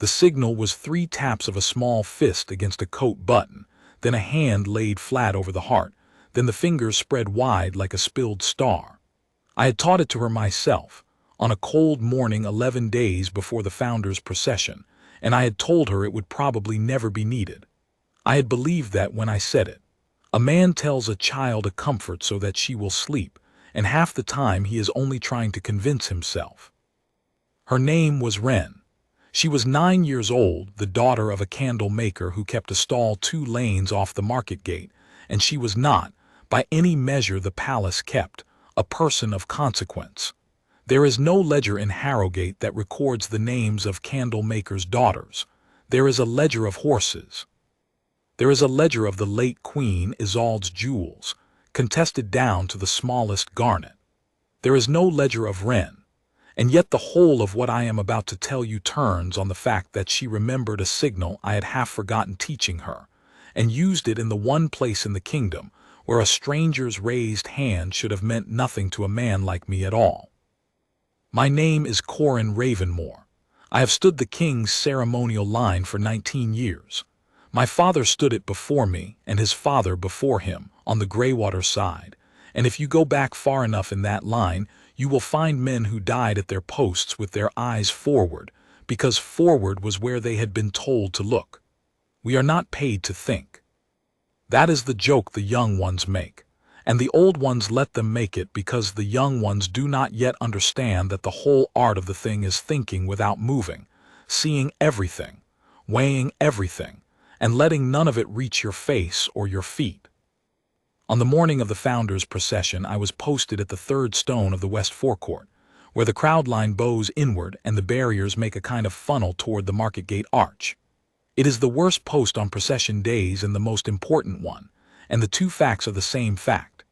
The signal was 3 taps of a small fist against a coat button, then a hand laid flat over the heart, then the fingers spread wide like a spilled star. I had taught it to her myself, on a cold morning 11 days before the Founder's procession, and I had told her it would probably never be needed. I had believed that when I said it. A man tells a child a comfort so that she will sleep, and half the time he is only trying to convince himself. Her name was Wren. She was 9 years old, the daughter of a candle maker who kept a stall 2 lanes off the market gate, and she was not, by any measure the palace kept, a person of consequence. There is no ledger in Harrowgate that records the names of candle makers' daughters. There is a ledger of horses. There is a ledger of the late Queen Isolde's jewels, contested down to the smallest garnet. There is no ledger of Wren, and yet the whole of what I am about to tell you turns on the fact that she remembered a signal I had half forgotten teaching her, and used it in the one place in the kingdom where a stranger's raised hand should have meant nothing to a man like me at all. My name is Corin Ravenmoor. I have stood the king's ceremonial line for 19 years. My father stood it before me, and his father before him, on the Greywater side, and if you go back far enough in that line, you will find men who died at their posts with their eyes forward, because forward was where they had been told to look. We are not paid to think. That is the joke the young ones make, and the old ones let them make it because the young ones do not yet understand that the whole art of the thing is thinking without moving, seeing everything, weighing everything, and letting none of it reach your face or your feet. On the morning of the Founder's procession, I was posted at the 3rd stone of the West Forecourt, where the crowd line bows inward and the barriers make a kind of funnel toward the market gate arch. It is the worst post on procession days and the most important one, and the 2 facts are the same fact.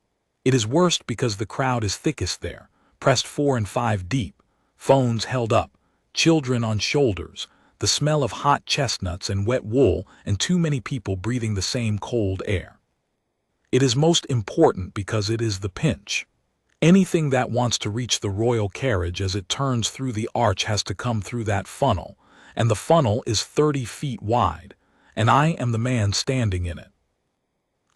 It is worst because the crowd is thickest there, pressed 4 and 5 deep, phones held up, children on shoulders, the smell of hot chestnuts and wet wool, and too many people breathing the same cold air. It is most important because it is the pinch. Anything that wants to reach the royal carriage as it turns through the arch has to come through that funnel, and the funnel is 30 feet wide, and I am the man standing in it.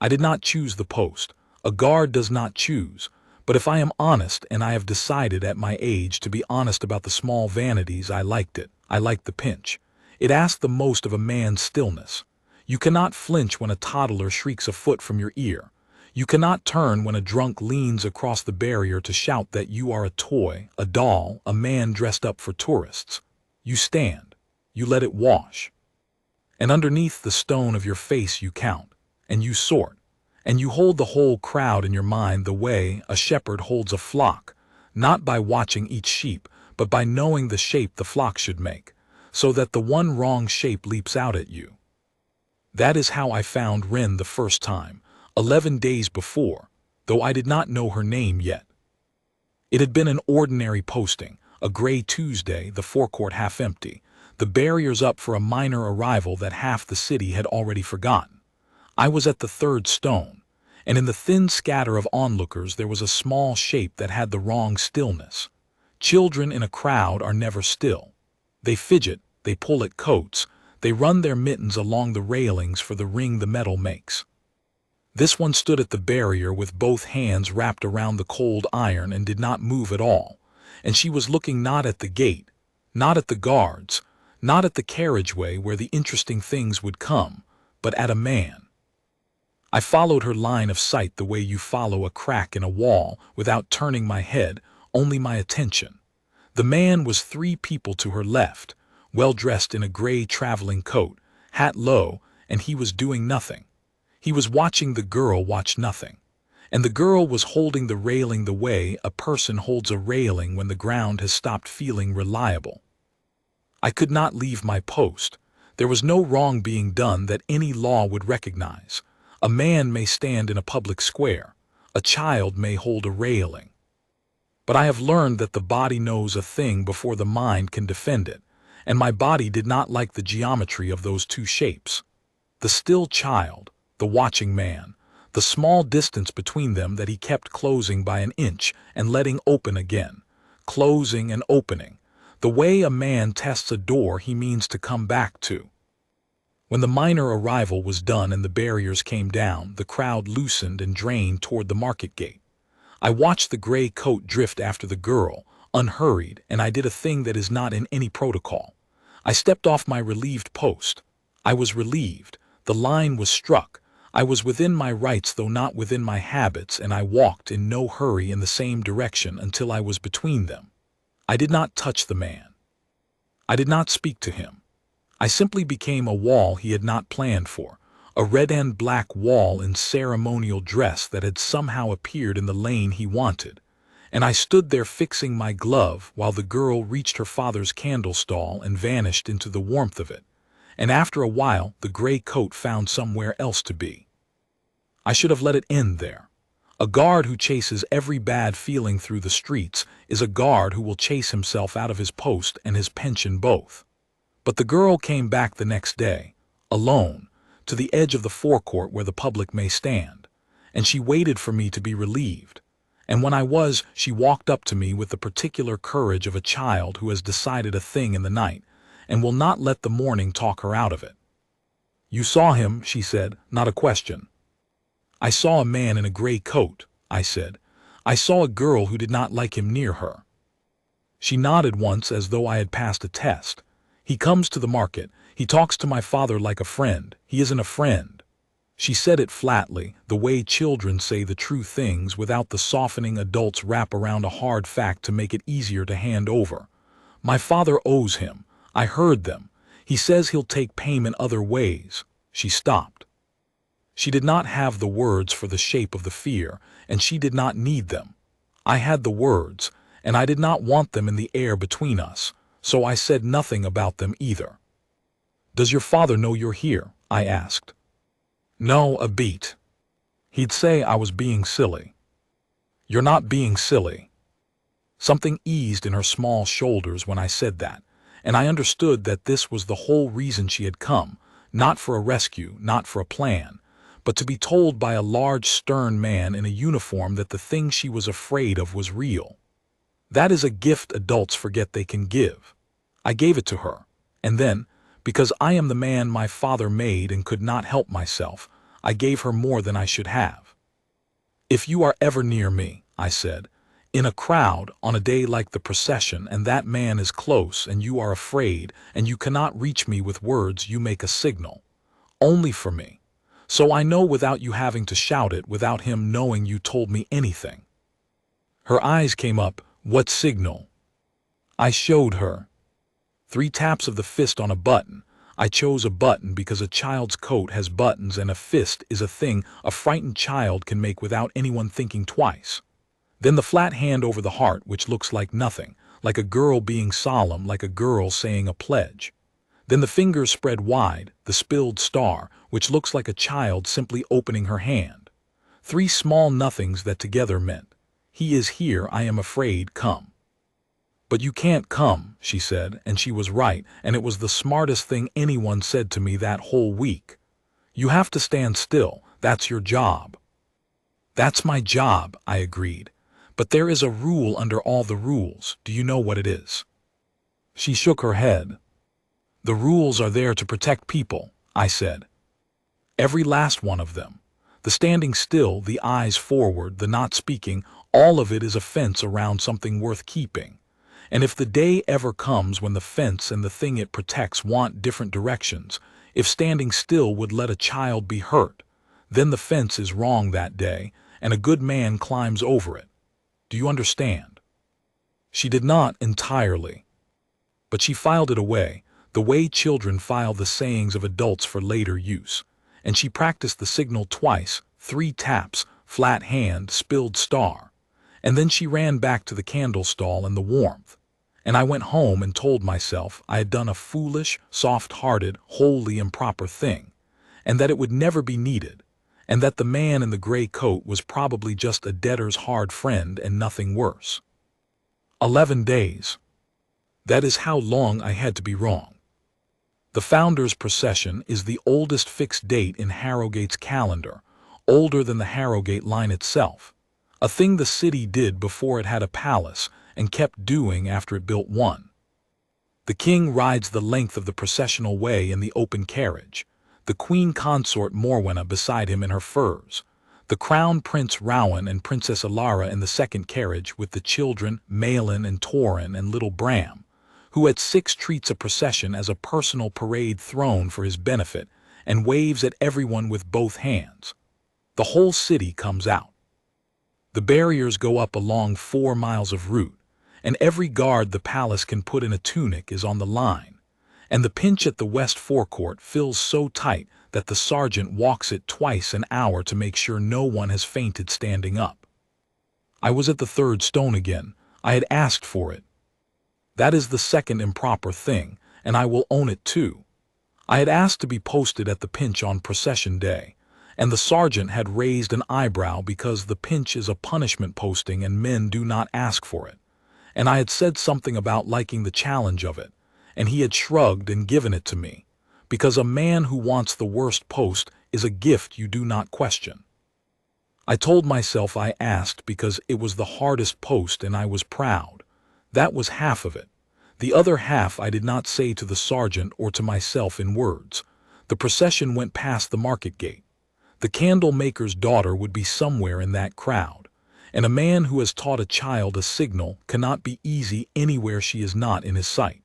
I did not choose the post. A guard does not choose, but if I am honest, and I have decided at my age to be honest about the small vanities, I liked it. I liked the pinch. It asked the most of a man's stillness. You cannot flinch when a toddler shrieks a foot from your ear. You cannot turn when a drunk leans across the barrier to shout that you are a toy, a doll, a man dressed up for tourists. You stand. You let it wash. And underneath the stone of your face you count, and you sort, and you hold the whole crowd in your mind the way a shepherd holds a flock, not by watching each sheep, but by knowing the shape the flock should make, so that the one wrong shape leaps out at you. That is how I found Wren the first time, 11 days before, though I did not know her name yet. It had been an ordinary posting, a gray Tuesday, the forecourt half empty, the barriers up for a minor arrival that half the city had already forgotten. I was at the 3rd stone, and in the thin scatter of onlookers there was a small shape that had the wrong stillness. Children in a crowd are never still. They fidget, they pull at coats, they run their mittens along the railings for the ring the metal makes. This one stood at the barrier with both hands wrapped around the cold iron and did not move at all, and she was looking not at the gate, not at the guards, not at the carriageway where the interesting things would come, but at a man. I followed her line of sight the way you follow a crack in a wall without turning my head, only my attention. The man was 3 people to her left, well dressed in a gray traveling coat, hat low, and he was doing nothing. He was watching the girl watch nothing, and the girl was holding the railing the way a person holds a railing when the ground has stopped feeling reliable. I could not leave my post. There was no wrong being done that any law would recognize. A man may stand in a public square. A child may hold a railing. But I have learned that the body knows a thing before the mind can defend it, and my body did not like the geometry of those 2 shapes. The still child, the watching man, the small distance between them that he kept closing by an inch and letting open again, closing and opening, the way a man tests a door he means to come back to. When the minor arrival was done and the barriers came down, the crowd loosened and drained toward the market gate. I watched the gray coat drift after the girl, unhurried, and I did a thing that is not in any protocol. I stepped off my relieved post. I was relieved. The line was struck. I was within my rights though not within my habits, and I walked in no hurry in the same direction until I was between them. I did not touch the man. I did not speak to him. I simply became a wall he had not planned for, a red and black wall in ceremonial dress that had somehow appeared in the lane he wanted, and I stood there fixing my glove while the girl reached her father's candle stall and vanished into the warmth of it, and after a while the gray coat found somewhere else to be. I should have let it end there. A guard who chases every bad feeling through the streets is a guard who will chase himself out of his post and his pension both. But the girl came back the next day, alone, to the edge of the forecourt where the public may stand, and she waited for me to be relieved. And when I was, she walked up to me with the particular courage of a child who has decided a thing in the night, and will not let the morning talk her out of it. "You saw him," she said, not a question. "I saw a man in a gray coat," I said. "I saw a girl who did not like him near her." She nodded once as though I had passed a test. "He comes to the market. He talks to my father like a friend. He isn't a friend." She said it flatly, the way children say the true things without the softening adults wrap around a hard fact to make it easier to hand over. "My father owes him. I heard them. He says he'll take payment other ways." She stopped. She did not have the words for the shape of the fear, and she did not need them. I had the words, and I did not want them in the air between us, so I said nothing about them either. "Does your father know you're here?" I asked. "No, a beat. He'd say I was being silly." "You're not being silly." Something eased in her small shoulders when I said that, and I understood that this was the whole reason she had come, not for a rescue, not for a plan, but to be told by a large, stern man in a uniform that the thing she was afraid of was real. That is a gift adults forget they can give. I gave it to her, and then, because I am the man my father made and could not help myself, I gave her more than I should have. "If you are ever near me," I said, "in a crowd, on a day like the procession, and that man is close and you are afraid and you cannot reach me with words, you make a signal. Only for me. So I know without you having to shout it, without him knowing you told me anything." Her eyes came up. "What signal?" I showed her. 3 taps of the fist on a button. I chose a button because a child's coat has buttons, and a fist is a thing a frightened child can make without anyone thinking twice. Then the flat hand over the heart, which looks like nothing, like a girl being solemn, like a girl saying a pledge. Then the fingers spread wide, the spilled star, which looks like a child simply opening her hand. 3 small nothings that together meant, "He is here, I am afraid, come." "But you can't come," she said, and she was right, and it was the smartest thing anyone said to me that whole week. "You have to stand still, that's your job." "That's my job," I agreed. "But there is a rule under all the rules. Do you know what it is?" She shook her head. "The rules are there to protect people," I said. "Every last one of them. The standing still, the eyes forward, the not speaking, all of it is a fence around something worth keeping. And if the day ever comes when the fence and the thing it protects want different directions, if standing still would let a child be hurt, then the fence is wrong that day, and a good man climbs over it. Do you understand?" She did not entirely. But she filed it away, the way children file the sayings of adults for later use, and she practiced the signal twice, 3 taps, flat hand, spilled star, and then she ran back to the candle stall and the warmth, and I went home and told myself I had done a foolish, soft-hearted, wholly improper thing, and that it would never be needed, and that the man in the gray coat was probably just a debtor's hard friend and nothing worse. 11 days. That is how long I had to be wrong. The Founder's Procession is the oldest fixed date in Harrowgate's calendar, older than the Harrowgate line itself, a thing the city did before it had a palace and kept doing after it built one. The king rides the length of the processional way in the open carriage, the Queen Consort Morwenna beside him in her furs, the Crown Prince Rowan and Princess Alara in the second carriage with the children Malin and Torin and little Bram, who at 6 treats a procession as a personal parade throne for his benefit and waves at everyone with both hands. The whole city comes out. The barriers go up along 4 miles of route, and every guard the palace can put in a tunic is on the line, and the pinch at the west forecourt fills so tight that the sergeant walks it twice an hour to make sure no one has fainted standing up. I was at the 3rd stone again. I had asked for it. That is the second improper thing, and I will own it too. I had asked to be posted at the pinch on procession day, and the sergeant had raised an eyebrow because the pinch is a punishment posting and men do not ask for it. And I had said something about liking the challenge of it, and he had shrugged and given it to me, because a man who wants the worst post is a gift you do not question. I told myself I asked because it was the hardest post and I was proud. That was half of it. The other half I did not say to the sergeant or to myself in words. The procession went past the market gate. The candle maker's daughter would be somewhere in that crowd, and a man who has taught a child a signal cannot be easy anywhere she is not in his sight.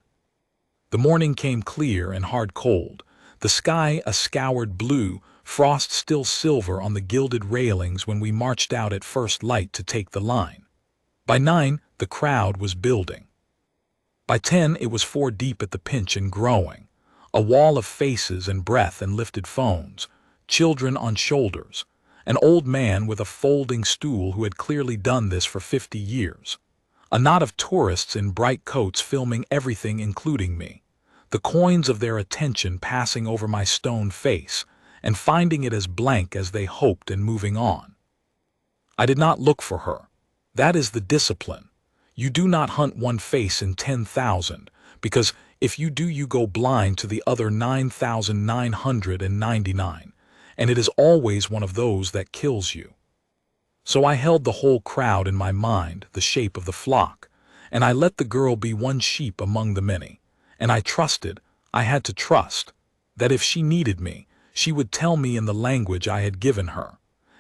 The morning came clear and hard cold, the sky a scoured blue, frost still silver on the gilded railings when we marched out at first light to take the line. By 9, the crowd was building. By 10, it was 4 deep at the pinch and growing, a wall of faces and breath and lifted phones, children on shoulders, an old man with a folding stool who had clearly done this for 50 years, a knot of tourists in bright coats filming everything including me, the coins of their attention passing over my stone face and finding it as blank as they hoped and moving on. I did not look for her. That is the discipline. You do not hunt one face in 10,000, because if you do you go blind to the other 9,999, and it is always one of those that kills you. So I held the whole crowd in my mind, the shape of the flock, and I let the girl be one sheep among the many, and I trusted, I had to trust, that if she needed me, she would tell me in the language I had given her,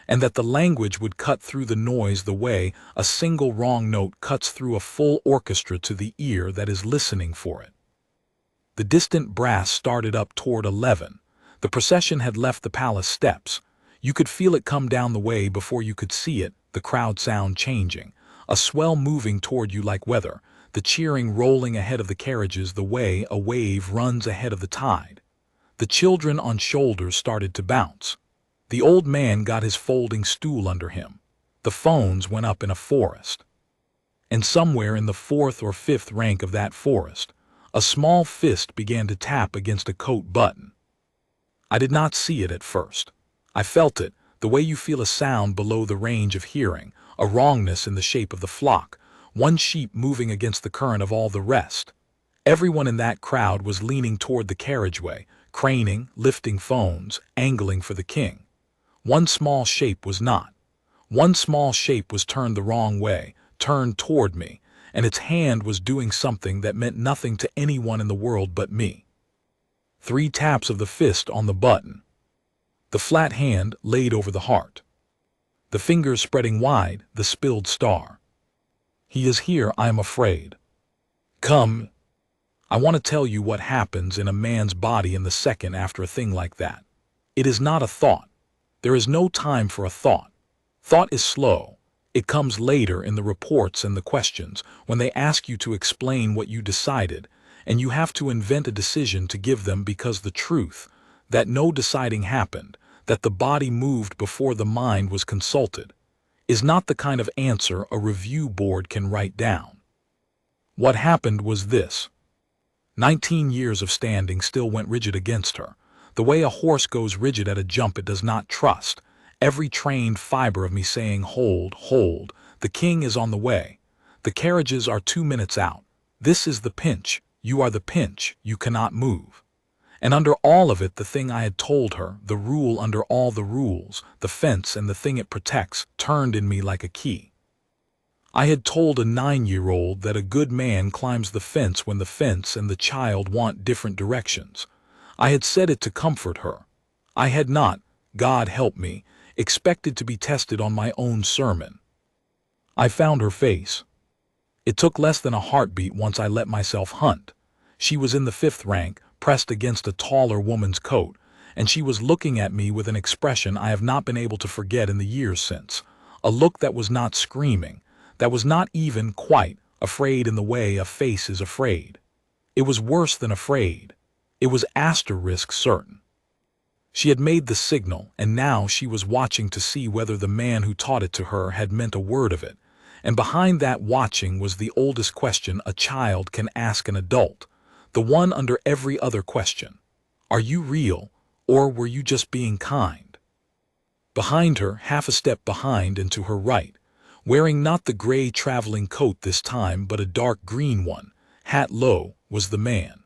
and that the language would cut through the noise the way a single wrong note cuts through a full orchestra to the ear that is listening for it. The distant brass started up toward 11. The procession had left the palace steps. You could feel it come down the way before you could see it, the crowd sound changing, a swell moving toward you like weather, the cheering rolling ahead of the carriages the way a wave runs ahead of the tide. The children on shoulders started to bounce. The old man got his folding stool under him. The phones went up in a forest. And somewhere in the 4th or 5th rank of that forest, a small fist began to tap against a coat button. I did not see it at first. I felt it, the way you feel a sound below the range of hearing, a wrongness in the shape of the flock, one sheep moving against the current of all the rest. Everyone in that crowd was leaning toward the carriageway, craning, lifting phones, angling for the king. One small shape was not. One small shape was turned the wrong way, turned toward me, and its hand was doing something that meant nothing to anyone in the world but me. 3 taps of the fist on the button. The flat hand laid over the heart. The fingers spreading wide, the spilled star. He is here, I am afraid. Come. I want to tell you what happens in a man's body in the second after a thing like that. It is not a thought. There is no time for a thought. Thought is slow. It comes later in the reports and the questions, when they ask you to explain what you decided, and you have to invent a decision to give them because the truth, that no deciding happened, that the body moved before the mind was consulted, is not the kind of answer a review board can write down. What happened was this. 19 years of standing still went rigid against her. The way a horse goes rigid at a jump it does not trust. Every trained fiber of me saying, hold, hold, the king is on the way. The carriages are 2 minutes out. This is the pinch. You are the pinch. You cannot move. And under all of it, the thing I had told her, the rule under all the rules, the fence and the thing it protects, turned in me like a key. I had told a 9-year-old that a good man climbs the fence when the fence and the child want different directions. I had said it to comfort her. I had not, God help me, expected to be tested on my own sermon. I found her face. It took less than a heartbeat once I let myself hunt. She was in the 5th rank, pressed against a taller woman's coat, and she was looking at me with an expression I have not been able to forget in the years since. A look that was not screaming, that was not even quite afraid in the way a face is afraid. It was worse than afraid. It was certain. She had made the signal, and now she was watching to see whether the man who taught it to her had meant a word of it. And behind that watching was the oldest question a child can ask an adult, the one under every other question. Are you real, or were you just being kind? Behind her, half a step behind and to her right, wearing not the gray traveling coat this time but a dark green one, hat low, was the man.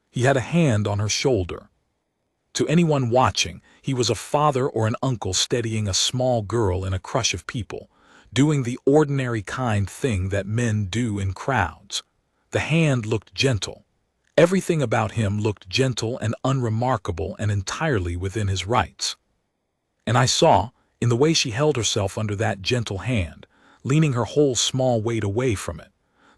He had a hand on her shoulder. To anyone watching, he was a father or an uncle steadying a small girl in a crush of people, doing the ordinary kind thing that men do in crowds. The hand looked gentle. Everything about him looked gentle and unremarkable and entirely within his rights. And I saw, in the way she held herself under that gentle hand, leaning her whole small weight away from it,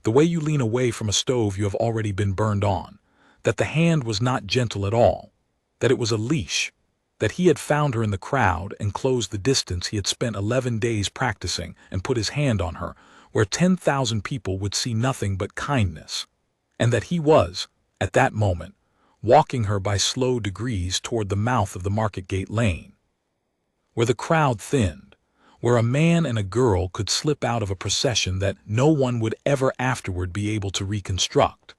the way you lean away from a stove you have already been burned on, that the hand was not gentle at all, that it was a leash, that he had found her in the crowd and closed the distance he had spent 11 days practicing and put his hand on her, where 10,000 people would see nothing but kindness, and that he was, at that moment, walking her by slow degrees toward the mouth of the Market Gate Lane, where the crowd thinned, where a man and a girl could slip out of a procession that no one would ever afterward be able to reconstruct.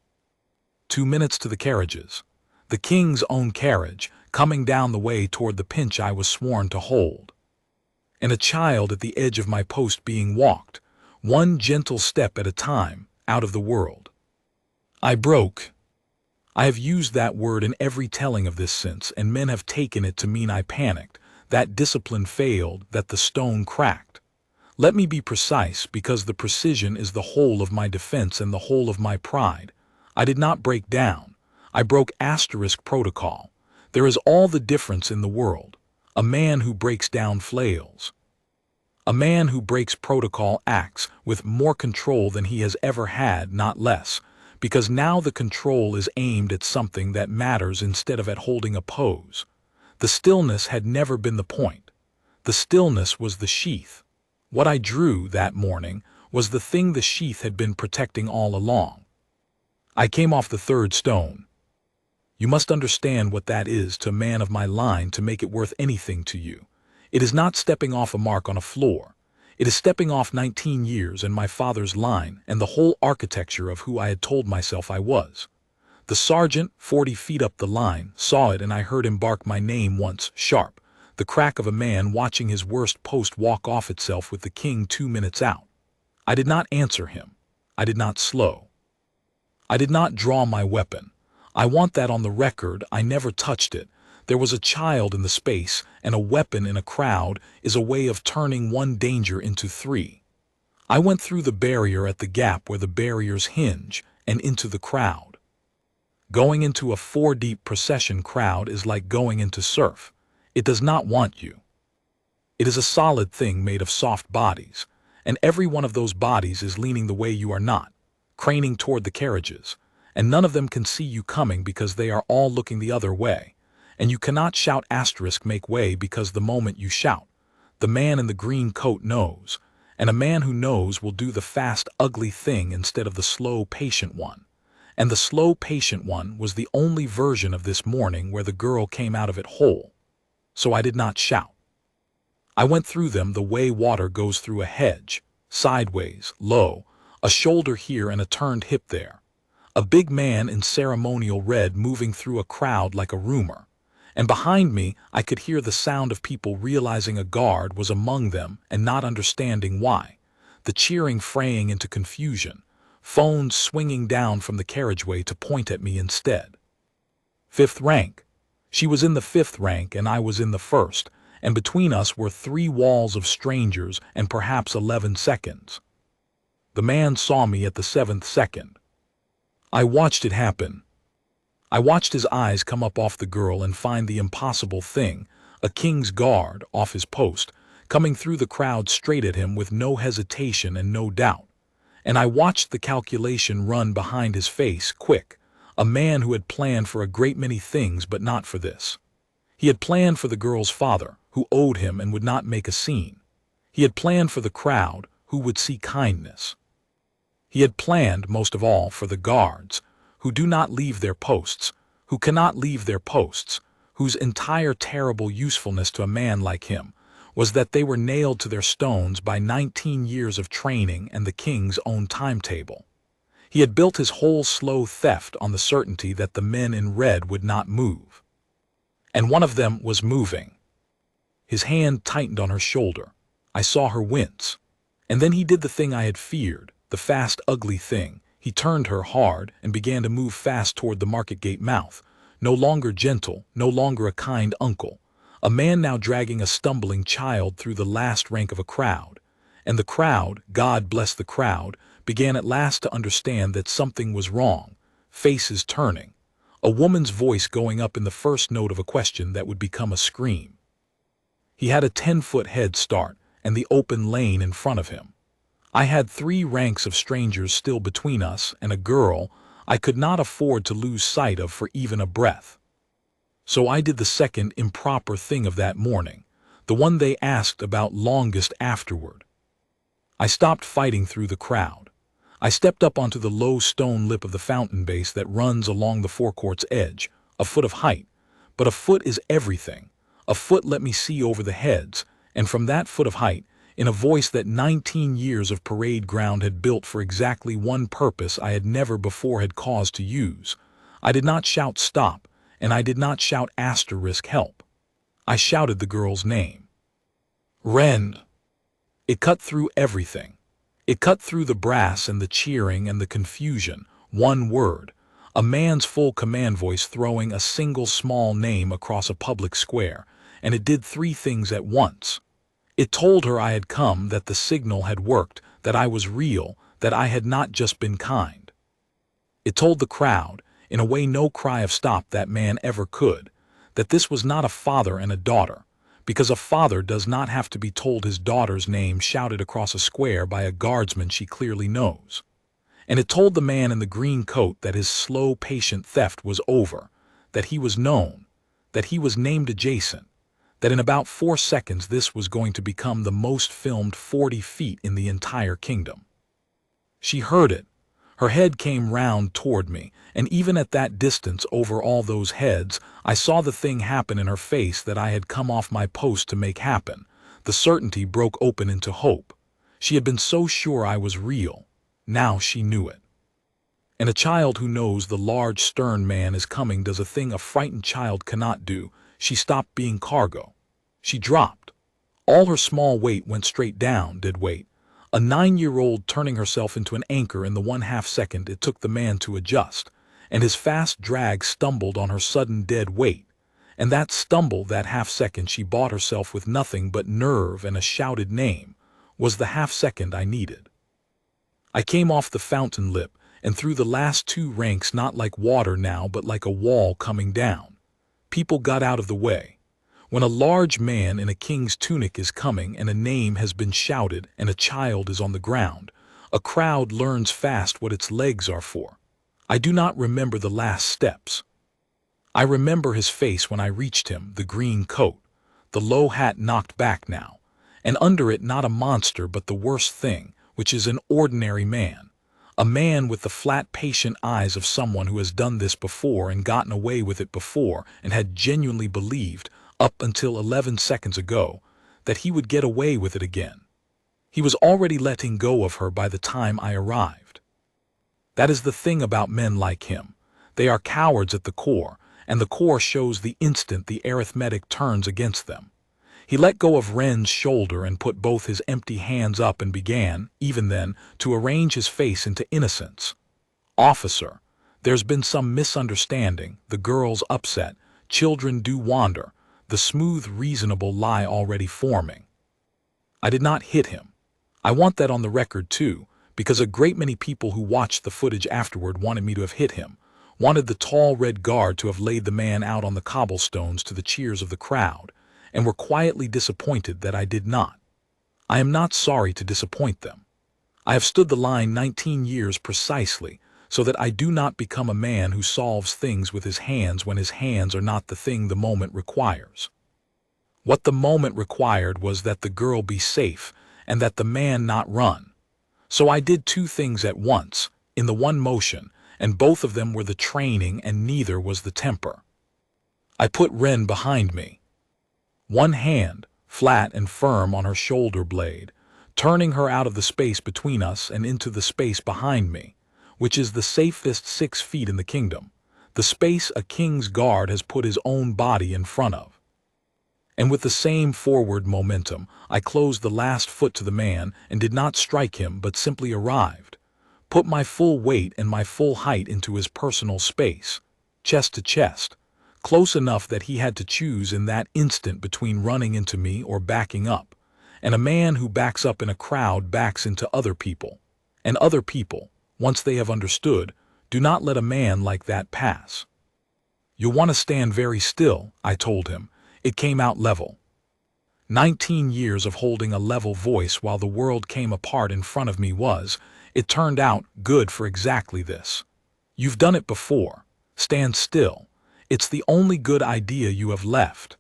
2 minutes to the carriages, the king's own carriage, coming down the way toward the pinch I was sworn to hold, and a child at the edge of my post being walked, one gentle step at a time, out of the world. I broke. I have used that word in every telling of this since, and men have taken it to mean I panicked, that discipline failed, that the stone cracked. Let me be precise, because the precision is the whole of my defense and the whole of my pride. I did not break down. I broke protocol. There is all the difference in the world. A man who breaks down flails. A man who breaks protocol acts with more control than he has ever had, not less, because now the control is aimed at something that matters instead of at holding a pose. The stillness had never been the point. The stillness was the sheath. What I drew that morning was the thing the sheath had been protecting all along. I came off the 3rd stone. You must understand what that is to a man of my line to make it worth anything to you. It is not stepping off a mark on a floor. It is stepping off 19 years and my father's line and the whole architecture of who I had told myself I was. The sergeant, 40 feet up the line, saw it, and I heard him bark my name once, sharp, the crack of a man watching his worst post walk off itself with the king 2 minutes out. I did not answer him. I did not slow. I did not draw my weapon. I want that on the record. I never touched it. There was a child in the space, and a weapon in a crowd is a way of turning one danger into 3. I went through the barrier at the gap where the barriers hinge, and into the crowd. Going into a 4-deep procession crowd is like going into surf. It does not want you. It is a solid thing made of soft bodies, and every one of those bodies is leaning the way you are not, craning toward the carriages, and none of them can see you coming because they are all looking the other way, and you cannot shout make way, because the moment you shout, the man in the green coat knows, and a man who knows will do the fast, ugly thing instead of the slow, patient one. And the slow, patient one was the only version of this morning where the girl came out of it whole. So I did not shout. I went through them the way water goes through a hedge, sideways, low, a shoulder here and a turned hip there. A big man in ceremonial red moving through a crowd like a rumor. And behind me I could hear the sound of people realizing a guard was among them and not understanding why. The cheering fraying into confusion. Phones swinging down from the carriageway to point at me instead. 5th rank. She was in the 5th rank and I was in the 1st, and between us were 3 walls of strangers and perhaps 11 seconds. The man saw me at the 7th second. I watched it happen. I watched his eyes come up off the girl and find the impossible thing, a king's guard off his post, coming through the crowd straight at him with no hesitation and no doubt. And I watched the calculation run behind his face, quick, a man who had planned for a great many things but not for this. He had planned for the girl's father, who owed him and would not make a scene. He had planned for the crowd, who would see kindness. He had planned, most of all, for the guards, who do not leave their posts, who cannot leave their posts, whose entire terrible usefulness to a man like him was that they were nailed to their stones by 19 years of training and the king's own timetable. He had built his whole slow theft on the certainty that the men in red would not move. And one of them was moving. His hand tightened on her shoulder. I saw her wince. And then he did the thing I had feared, the fast, ugly thing. He turned her hard and began to move fast toward the market gate mouth, no longer gentle, no longer a kind uncle, a man now dragging a stumbling child through the last rank of a crowd. And the crowd, God bless the crowd, began at last to understand that something was wrong, faces turning, a woman's voice going up in the first note of a question that would become a scream. He had a 10-foot head start and the open lane in front of him. I had 3 ranks of strangers still between us and a girl I could not afford to lose sight of for even a breath. So I did the second improper thing of that morning, the one they asked about longest afterward. I stopped fighting through the crowd. I stepped up onto the low stone lip of the fountain base that runs along the forecourt's edge, a foot of height. But a foot is everything. A foot let me see over the heads, and from that foot of height, in a voice that 19 years of parade ground had built for exactly one purpose I had never before had cause to use, I did not shout stop, and I did not shout *help. I shouted the girl's name. Ren. It cut through everything. It cut through the brass and the cheering and the confusion. One word, a man's full command voice throwing a single small name across a public square, and it did 3 things at once. It told her I had come, that the signal had worked, that I was real, that I had not just been kind. It told the crowd, in a way no cry of stop that man ever could, that this was not a father and a daughter, because a father does not have to be told his daughter's name shouted across a square by a guardsman she clearly knows. And it told the man in the green coat that his slow, patient theft was over, that he was known, that he was named adjacent, that in about 4 seconds this was going to become the most filmed 40 feet in the entire kingdom. She heard it. Her head came round toward me, and even at that distance over all those heads, I saw the thing happen in her face that I had come off my post to make happen. The certainty broke open into hope. She had been so sure I was real. Now she knew it. And a child who knows the large stern man is coming does a thing a frightened child cannot do. She stopped being cargo. She dropped. All her small weight went straight down, did weight. A 9-year-old turning herself into an anchor in the 1/2 second it took the man to adjust, and his fast drag stumbled on her sudden dead weight. And that stumble, that 1/2 second she bought herself with nothing but nerve and a shouted name, was the 1/2 second I needed. I came off the fountain lip and through the last 2 ranks, not like water now but like a wall coming down. People got out of the way. When a large man in a king's tunic is coming and a name has been shouted and a child is on the ground, a crowd learns fast what its legs are for. I do not remember the last steps. I remember his face when I reached him, the green coat, the low hat knocked back now, and under it not a monster but the worst thing, which is an ordinary man. A man with the flat, patient eyes of someone who has done this before and gotten away with it before and had genuinely believed, up until 11 seconds ago, that he would get away with it again. He was already letting go of her by the time I arrived. That is the thing about men like him. They are cowards at the core, and the core shows the instant the arithmetic turns against them. He let go of Ren's shoulder and put both his empty hands up and began, even then, to arrange his face into innocence. "Officer, there's been some misunderstanding, the girl's upset, children do wander," the smooth, reasonable lie already forming. I did not hit him. I want that on the record too, because a great many people who watched the footage afterward wanted me to have hit him, wanted the tall red guard to have laid the man out on the cobblestones to the cheers of the crowd, and were quietly disappointed that I did not. I am not sorry to disappoint them. I have stood the line 19 years precisely, so that I do not become a man who solves things with his hands when his hands are not the thing the moment requires. What the moment required was that the girl be safe, and that the man not run. So I did two things at once, in the one motion, and both of them were the training and neither was the temper. I put Ren behind me. One hand, flat and firm on her shoulder blade, turning her out of the space between us and into the space behind me, which is the safest 6 feet in the kingdom, the space a king's guard has put his own body in front of. And with the same forward momentum, I closed the last foot to the man and did not strike him but simply arrived, put my full weight and my full height into his personal space, chest to chest, close enough that he had to choose in that instant between running into me or backing up, and a man who backs up in a crowd backs into other people, and other people, once they have understood, do not let a man like that pass. "You'll want to stand very still," I told him. It came out level. 19 years of holding a level voice while the world came apart in front of me was, it turned out, good for exactly this. You've done it before. Stand still. It's the only good idea you have left.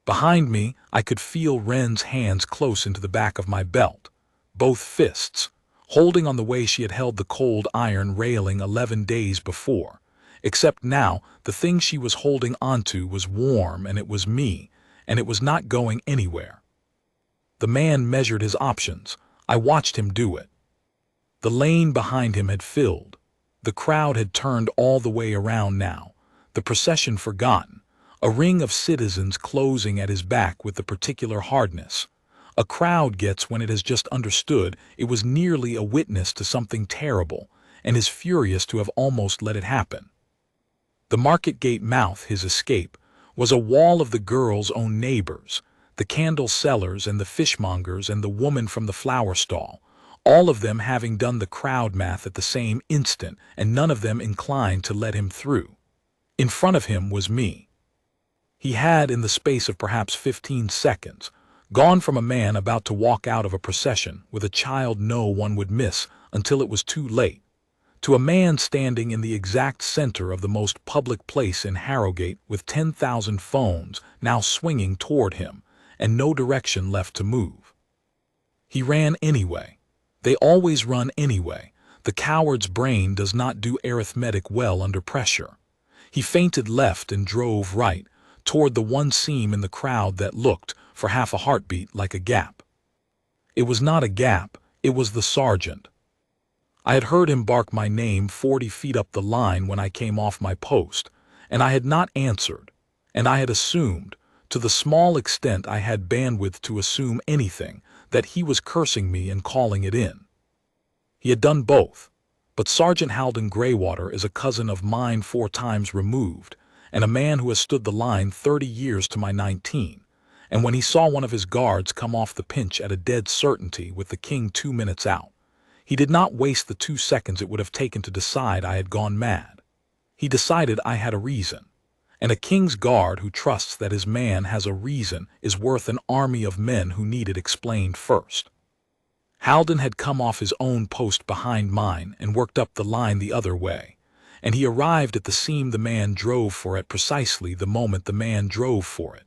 Behind me, I could feel Ren's hands close into the back of my belt, both fists, holding on the way she had held the cold iron railing 11 days before. Except now, the thing she was holding onto was warm and it was me, and it was not going anywhere. The man measured his options. I watched him do it. The lane behind him had filled. The crowd had turned all the way around now, the procession forgotten, a ring of citizens closing at his back with the particular hardness a crowd gets when it has just understood it was nearly a witness to something terrible and is furious to have almost let it happen. The market gate mouth, his escape, was a wall of the girl's own neighbors, the candle sellers and the fishmongers and the woman from the flower stall, all of them having done the crowd math at the same instant and none of them inclined to let him through. In front of him was me. He had, in the space of perhaps 15 seconds, gone from a man about to walk out of a procession with a child no one would miss until it was too late, to a man standing in the exact center of the most public place in Harrowgate with 10,000 phones now swinging toward him and no direction left to move. He ran anyway. They always run anyway. The coward's brain does not do arithmetic well under pressure. He feinted left and drove right, toward the one seam in the crowd that looked, for half a heartbeat, like a gap. It was not a gap, it was the sergeant. I had heard him bark my name 40 feet up the line when I came off my post, and I had not answered, and I had assumed, to the small extent I had bandwidth to assume anything, that he was cursing me and calling it in. He had done both, but Sergeant Halden Greywater is a cousin of mine 4 times removed, and a man who has stood the line 30 years to my 19, and when he saw one of his guards come off the pinch at a dead certainty with the king 2 minutes out, he did not waste the 2 seconds it would have taken to decide I had gone mad. He decided I had a reason, and a king's guard who trusts that his man has a reason is worth an army of men who need it explained first. Halden had come off his own post behind mine and worked up the line the other way, and he arrived at the seam the man drove for at precisely the moment the man drove for it.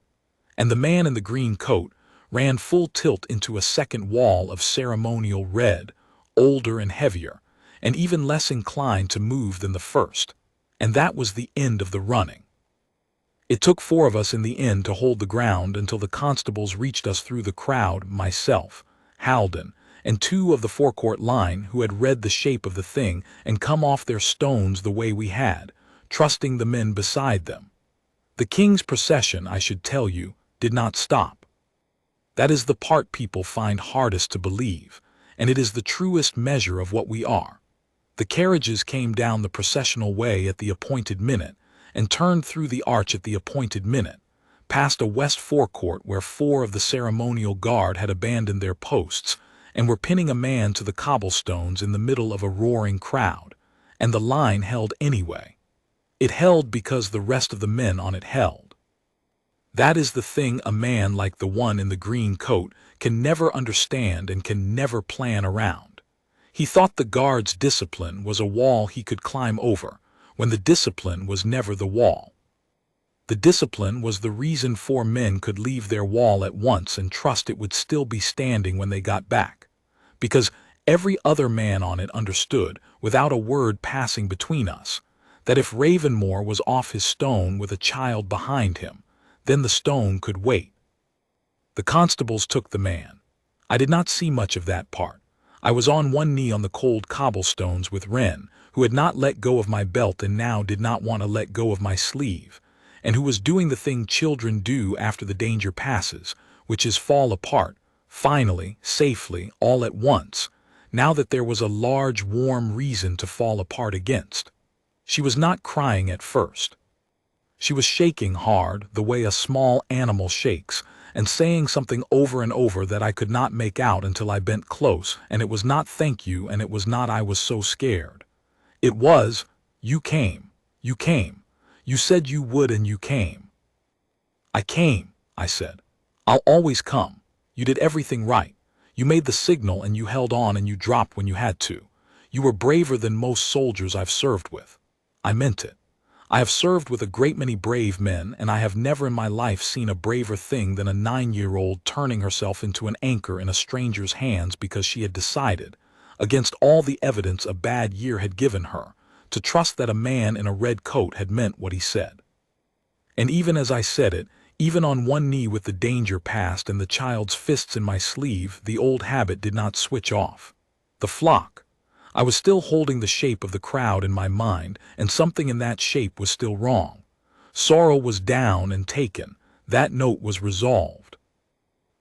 And the man in the green coat ran full tilt into a second wall of ceremonial red, older and heavier, and even less inclined to move than the first, and that was the end of the running. It took 4 of us in the end to hold the ground until the constables reached us through the crowd, myself, Halden, and 2 of the forecourt line who had read the shape of the thing and come off their stones the way we had, trusting the men beside them. The king's procession, I should tell you, did not stop. That is the part people find hardest to believe, and it is the truest measure of what we are. The carriages came down the processional way at the appointed minute, and turned through the arch at the appointed minute, past a west forecourt where 4 of the ceremonial guard had abandoned their posts, and were pinning a man to the cobblestones in the middle of a roaring crowd, and the line held anyway. It held because the rest of the men on it held. That is the thing a man like the one in the green coat can never understand and can never plan around. He thought the guard's discipline was a wall he could climb over, when the discipline was never the wall. The discipline was the reason 4 men could leave their wall at once and trust it would still be standing when they got back, because every other man on it understood, without a word passing between us, that if Ravenmoor was off his stone with a child behind him, then the stone could wait. The constables took the man. I did not see much of that part. I was on one knee on the cold cobblestones with Wren, who had not let go of my belt and now did not want to let go of my sleeve, and who was doing the thing children do after the danger passes, which is fall apart, finally, safely, all at once, now that there was a large, warm reason to fall apart against. She was not crying at first. She was shaking hard, the way a small animal shakes, and saying something over and over that I could not make out until I bent close, and it was not thank you, and it was not I was so scared. It was, you came, you came. You said you would and you came. I came, I said. I'll always come. You did everything right. You made the signal and you held on and you dropped when you had to. You were braver than most soldiers I've served with. I meant it. I have served with a great many brave men, and I have never in my life seen a braver thing than a 9-year-old turning herself into an anchor in a stranger's hands because she had decided, against all the evidence a bad year had given her, to trust that a man in a red coat had meant what he said. And even as I said it, even on one knee with the danger past and the child's fists in my sleeve, the old habit did not switch off. The flock. I was still holding the shape of the crowd in my mind, and something in that shape was still wrong. Sorrow was down and taken. That note was resolved.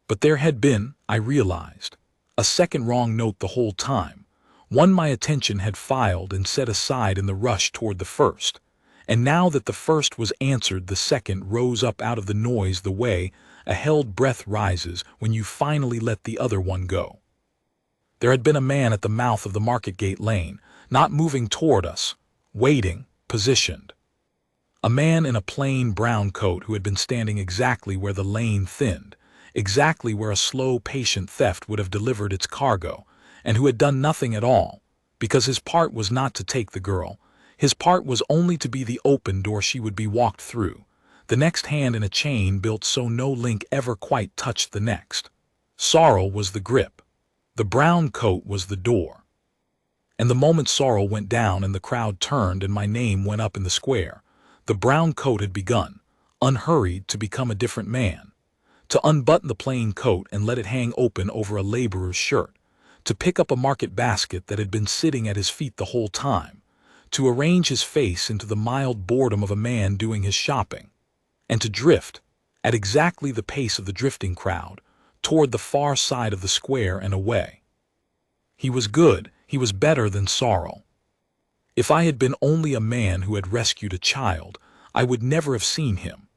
But there had been, I realized, a second wrong note the whole time, one my attention had filed and set aside in the rush toward the first, and now that the first was answered, the second rose up out of the noise the way a held breath rises when you finally let the other one go. There had been a man at the mouth of the market gate lane, not moving toward us, waiting, positioned. A man in a plain brown coat who had been standing exactly where the lane thinned, exactly where a slow, patient theft would have delivered its cargo, and who had done nothing at all, because his part was not to take the girl. His part was only to be the open door she would be walked through, the next hand in a chain built so no link ever quite touched the next. Sorrow was the grip. The brown coat was the door. And the moment Sorrow went down and the crowd turned and my name went up in the square, the brown coat had begun, unhurried, to become a different man, to unbutton the plain coat and let it hang open over a laborer's shirt, to pick up a market basket that had been sitting at his feet the whole time, to arrange his face into the mild boredom of a man doing his shopping, and to drift, at exactly the pace of the drifting crowd, toward the far side of the square and away. He was good, he was better than Sorrow. If I had been only a man who had rescued a child, I would never have seen him.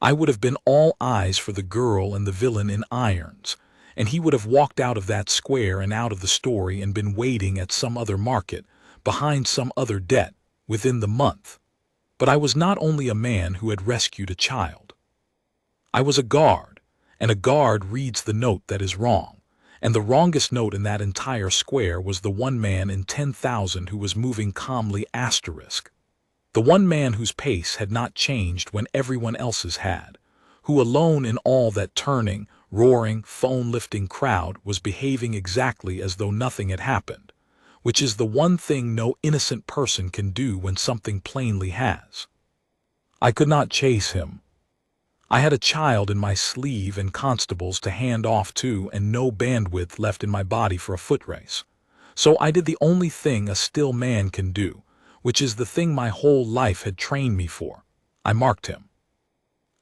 I would have been all eyes for the girl and the villain in irons, and he would have walked out of that square and out of the story and been waiting at some other market, behind some other debt, within the month. But I was not only a man who had rescued a child. I was a guard, and a guard reads the note that is wrong, and the wrongest note in that entire square was the one man in 10,000 who was moving calmly asterisk. The one man whose pace had not changed when everyone else's had, who alone in all that turning, roaring, phone-lifting crowd was behaving exactly as though nothing had happened, which is the one thing no innocent person can do when something plainly has. I could not chase him. I had a child in my sleeve and constables to hand off to and no bandwidth left in my body for a foot race. So I did the only thing a still man can do, which is the thing my whole life had trained me for. I marked him.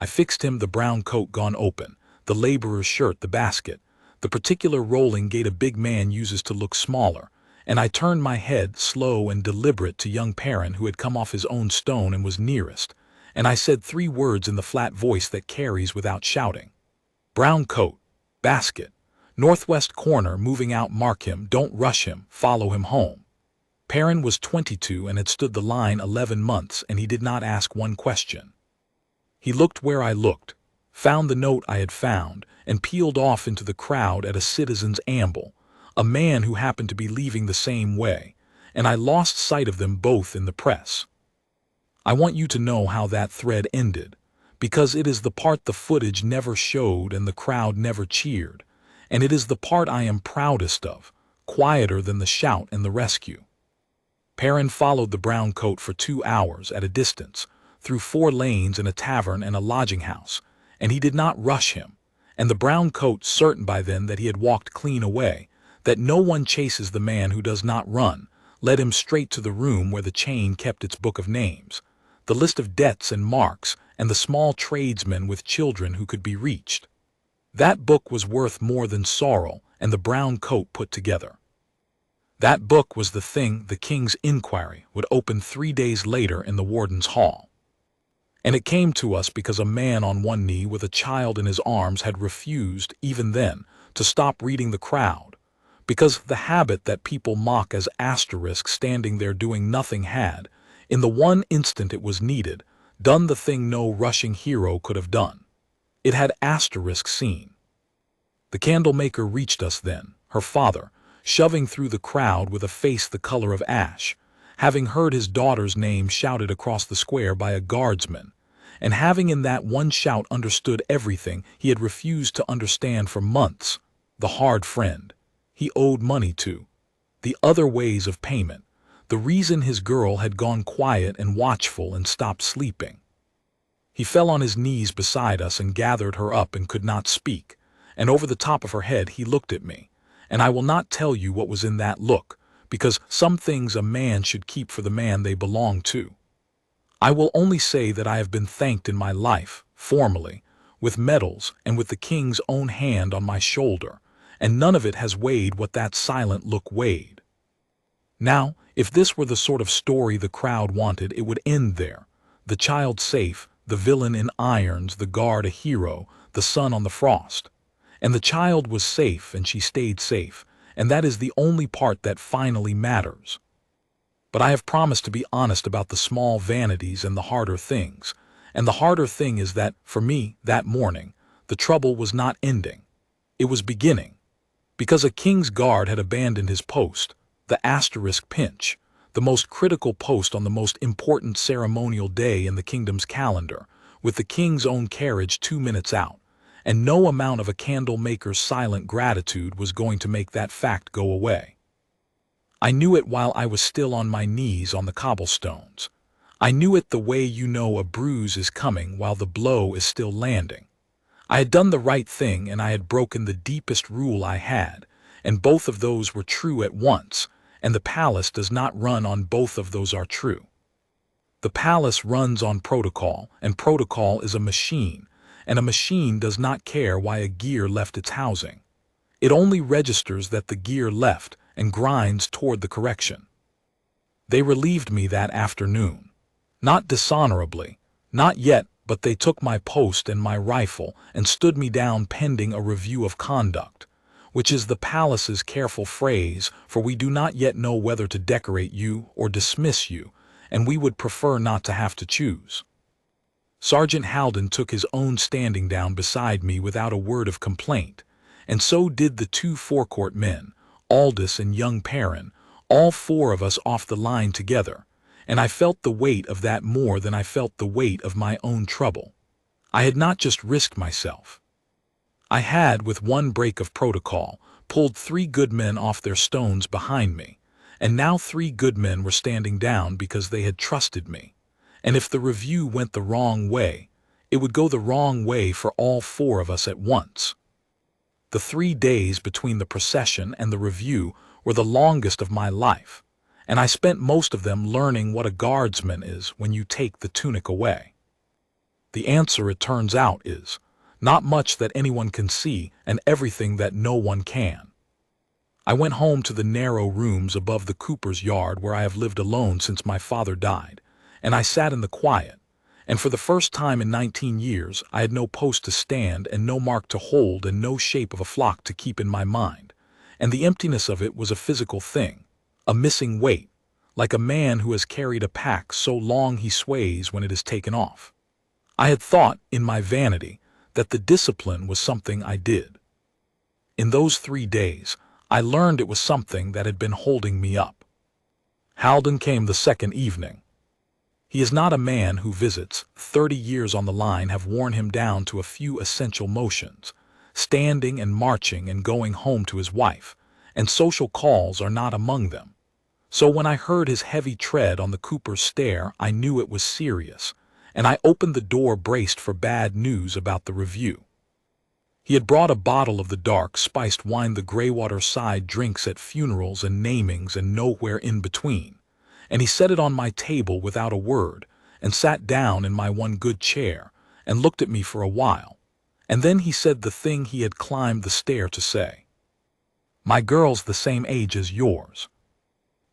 I fixed him, the brown coat gone open, the laborer's shirt, the basket, the particular rolling gait a big man uses to look smaller, and I turned my head, slow and deliberate, to young Perrin, who had come off his own stone and was nearest, and I said 3 words in the flat voice that carries without shouting. Brown coat, basket, Northwest corner, moving out, mark him, don't rush him, follow him home. Perrin was 22 and had stood the line 11 months, and he did not ask one question. He looked where I looked, found the note I had found, and peeled off into the crowd at a citizen's amble, a man who happened to be leaving the same way, and I lost sight of them both in the press. I want you to know how that thread ended, because it is the part the footage never showed and the crowd never cheered, and it is the part I am proudest of, quieter than the shout and the rescue. Perrin followed the brown coat for 2 hours at a distance, through 4 lanes and a tavern and a lodging house, and he did not rush him, and the brown coat, certain by then that he had walked clean away, that no one chases the man who does not run, led him straight to the room where the chain kept its book of names, the list of debts and marks, and the small tradesmen with children who could be reached. That book was worth more than sorrow and the brown coat put together. That book was the thing the king's inquiry would open 3 days later in the warden's hall. And it came to us because a man on one knee with a child in his arms had refused, even then, to stop reading the crowd, because the habit that people mock as asterisk standing there doing nothing had, in the one instant it was needed, done the thing no rushing hero could have done. It had asterisk seen. The candlemaker reached us then, her father, shoving through the crowd with a face the color of ash, having heard his daughter's name shouted across the square by a guardsman, and having in that one shout understood everything he had refused to understand for months, the hard friend he owed money to, the other ways of payment, the reason his girl had gone quiet and watchful and stopped sleeping. He fell on his knees beside us and gathered her up and could not speak, and over the top of her head he looked at me, and I will not tell you what was in that look, because some things a man should keep for the man they belong to. I will only say that I have been thanked in my life, formally, with medals and with the king's own hand on my shoulder, and none of it has weighed what that silent look weighed. Now, if this were the sort of story the crowd wanted, it would end there. The child safe, the villain in irons, the guard a hero, the sun on the frost. And the child was safe and she stayed safe, and that is the only part that finally matters. But I have promised to be honest about the small vanities and the harder things, and the harder thing is that, for me, that morning, the trouble was not ending. It was beginning. Because a king's guard had abandoned his post, the asterisk pinch, the most critical post on the most important ceremonial day in the kingdom's calendar, with the king's own carriage 2 minutes out, and no amount of a candlemaker's silent gratitude was going to make that fact go away. I knew it while I was still on my knees on the cobblestones. I knew it the way you know a bruise is coming while the blow is still landing. I had done the right thing and I had broken the deepest rule I had, and both of those were true at once, and the palace does not run on both of those are true. The palace runs on protocol, and protocol is a machine, and a machine does not care why a gear left its housing. It only registers that the gear left and grinds toward the correction. They relieved me that afternoon. Not dishonorably, not yet, but they took my post and my rifle and stood me down pending a review of conduct, which is the palace's careful phrase for we do not yet know whether to decorate you or dismiss you, and we would prefer not to have to choose. Sergeant Halden took his own standing down beside me without a word of complaint, and so did the 2 forecourt men, Aldous and young Perrin, all 4 of us off the line together, and I felt the weight of that more than I felt the weight of my own trouble. I had not just risked myself. I had, with one break of protocol, pulled 3 good men off their stones behind me, and now 3 good men were standing down because they had trusted me. And if the review went the wrong way, it would go the wrong way for all 4 of us at once. The 3 days between the procession and the review were the longest of my life, and I spent most of them learning what a guardsman is when you take the tunic away. The answer, it turns out, is not much that anyone can see and everything that no one can. I went home to the narrow rooms above the cooper's yard where I have lived alone since my father died, and I sat in the quiet, And for the first time in 19 years, I had no post to stand and no mark to hold and no shape of a flock to keep in my mind. And the emptiness of it was a physical thing, a missing weight, like a man who has carried a pack so long he sways when it is taken off. I had thought, in my vanity, that the discipline was something I did. In those 3 days, I learned it was something that had been holding me up. Halden came the second evening. He is not a man who visits. 30 years on the line have worn him down to a few essential motions, standing and marching and going home to his wife, and social calls are not among them. So when I heard his heavy tread on the Cooper's stair, I knew it was serious, and I opened the door braced for bad news about the review. He had brought a bottle of the dark, spiced wine the Greywater side drinks at funerals and namings and nowhere in between, and he set it on my table without a word, and sat down in my one good chair, and looked at me for a while, and then he said the thing he had climbed the stair to say. "My girl's the same age as yours."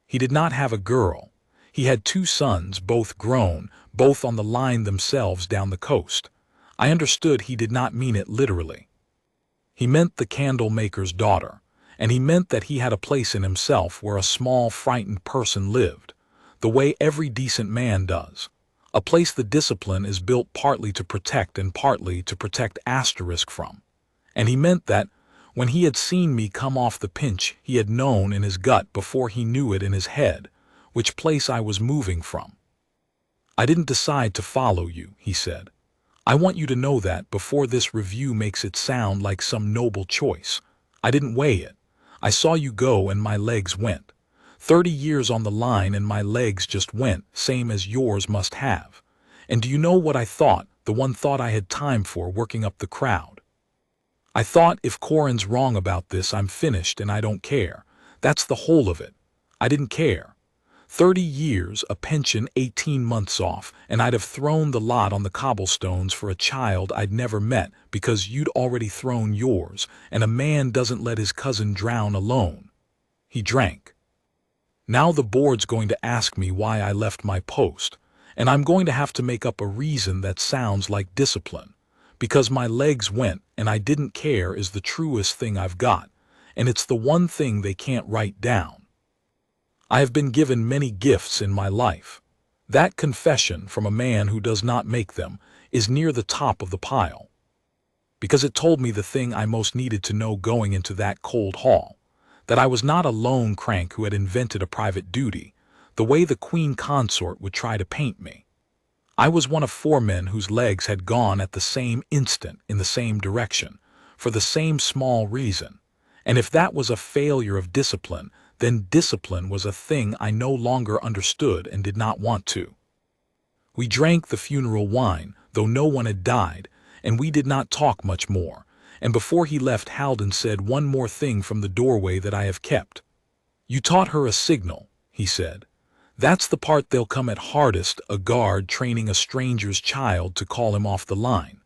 He did not have a girl. He had 2 sons, both grown, both on the line themselves down the coast. I understood he did not mean it literally. He meant the candle maker's daughter, and he meant that he had a place in himself where a small, frightened person lived, the way every decent man does. A place the discipline is built partly to protect and partly to protect asterisk from. And he meant that, when he had seen me come off the pinch, he had known in his gut before he knew it in his head, which place I was moving from. "I didn't decide to follow you," he said. "I want you to know that before this review makes it sound like some noble choice. I didn't weigh it. I saw you go and my legs went. 30 years on the line and my legs just went, same as yours must have. And do you know what I thought, the one thought I had time for working up the crowd? I thought, if Corin's wrong about this, I'm finished and I don't care. That's the whole of it. I didn't care. 30 years, a pension, 18 months off, and I'd have thrown the lot on the cobblestones for a child I'd never met because you'd already thrown yours, and a man doesn't let his cousin drown alone." He drank. "Now the board's going to ask me why I left my post, and I'm going to have to make up a reason that sounds like discipline, because my legs went and I didn't care is the truest thing I've got, and it's the one thing they can't write down. I have been given many gifts in my life. That confession from a man who does not make them is near the top of the pile, because it told me the thing I most needed to know going into that cold hall, that I was not a lone crank who had invented a private duty, the way the Queen Consort would try to paint me. I was one of 4 men whose legs had gone at the same instant in the same direction, for the same small reason, and if that was a failure of discipline, then discipline was a thing I no longer understood and did not want to. We drank the funeral wine, though no one had died, and we did not talk much more, and before he left Halden said one more thing from the doorway that I have kept. "You taught her a signal," he said. "That's the part they'll come at hardest, a guard training a stranger's child to call him off the line.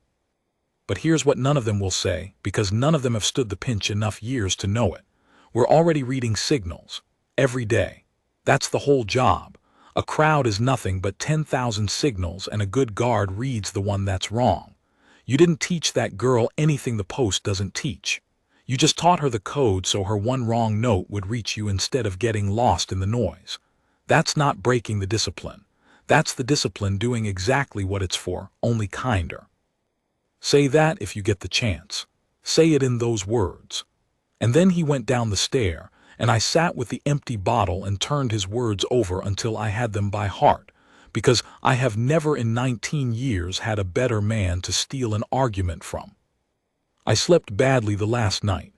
But here's what none of them will say, because none of them have stood the pinch enough years to know it. We're already reading signals. Every day. That's the whole job. A crowd is nothing but 10,000 signals, and a good guard reads the one that's wrong. You didn't teach that girl anything the post doesn't teach. You just taught her the code so her one wrong note would reach you instead of getting lost in the noise. That's not breaking the discipline. That's the discipline doing exactly what it's for, only kinder. Say that if you get the chance. Say it in those words." And then he went down the stair, and I sat with the empty bottle and turned his words over until I had them by heart, because I have never in 19 years had a better man to steal an argument from. I slept badly the last night.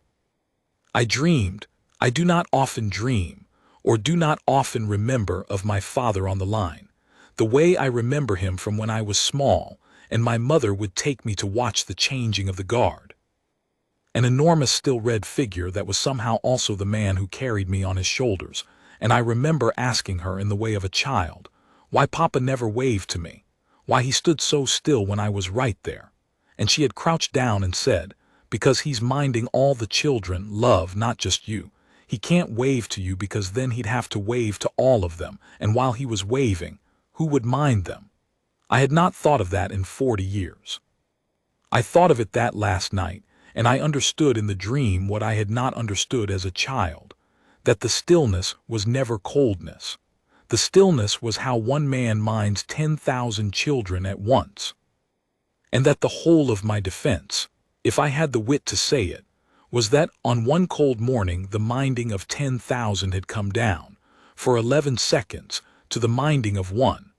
I dreamed. I do not often dream, or do not often remember of my father on the line, the way I remember him from when I was small, and my mother would take me to watch the changing of the guard. An enormous still red figure that was somehow also the man who carried me on his shoulders, and I remember asking her in the way of a child, why Papa never waved to me, why he stood so still when I was right there, and she had crouched down and said, "Because he's minding all the children, love, not just you. He can't wave to you because then he'd have to wave to all of them, and while he was waving, who would mind them?" I had not thought of that in 40 years. I thought of it that last night, and I understood in the dream what I had not understood as a child, that the stillness was never coldness. The stillness was how one man minds 10,000 children at once. And that the whole of my defense, if I had the wit to say it, was that on one cold morning the minding of 10,000 had come down, for 11 seconds, to the minding of one,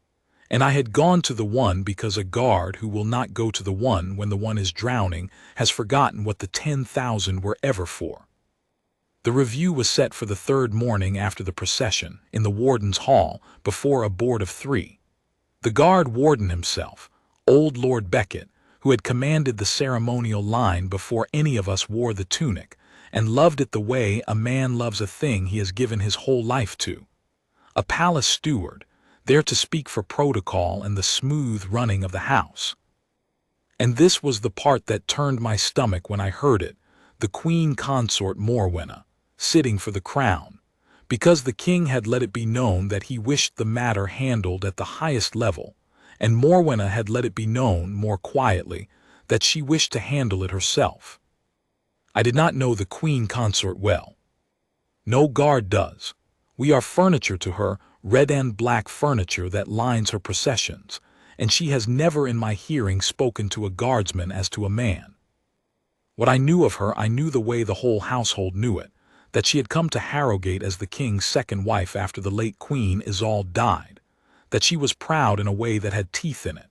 and I had gone to the one because a guard who will not go to the one when the one is drowning has forgotten what the 10,000 were ever for. The review was set for the third morning after the procession, in the warden's hall, before a board of 3. The guard warden himself, old Lord Beckett, who had commanded the ceremonial line before any of us wore the tunic, and loved it the way a man loves a thing he has given his whole life to. A palace steward, there to speak for protocol and the smooth running of the house. And this was the part that turned my stomach when I heard it, the Queen Consort Morwenna, sitting for the crown, because the king had let it be known that he wished the matter handled at the highest level, and Morwenna had let it be known more quietly that she wished to handle it herself. I did not know the Queen Consort well. No guard does. We are furniture to her, red and black furniture that lines her processions, and she has never in my hearing spoken to a guardsman as to a man. What I knew of her, I knew the way the whole household knew it, that she had come to Harrowgate as the king's second wife after the late Queen Isolde died, that she was proud in a way that had teeth in it,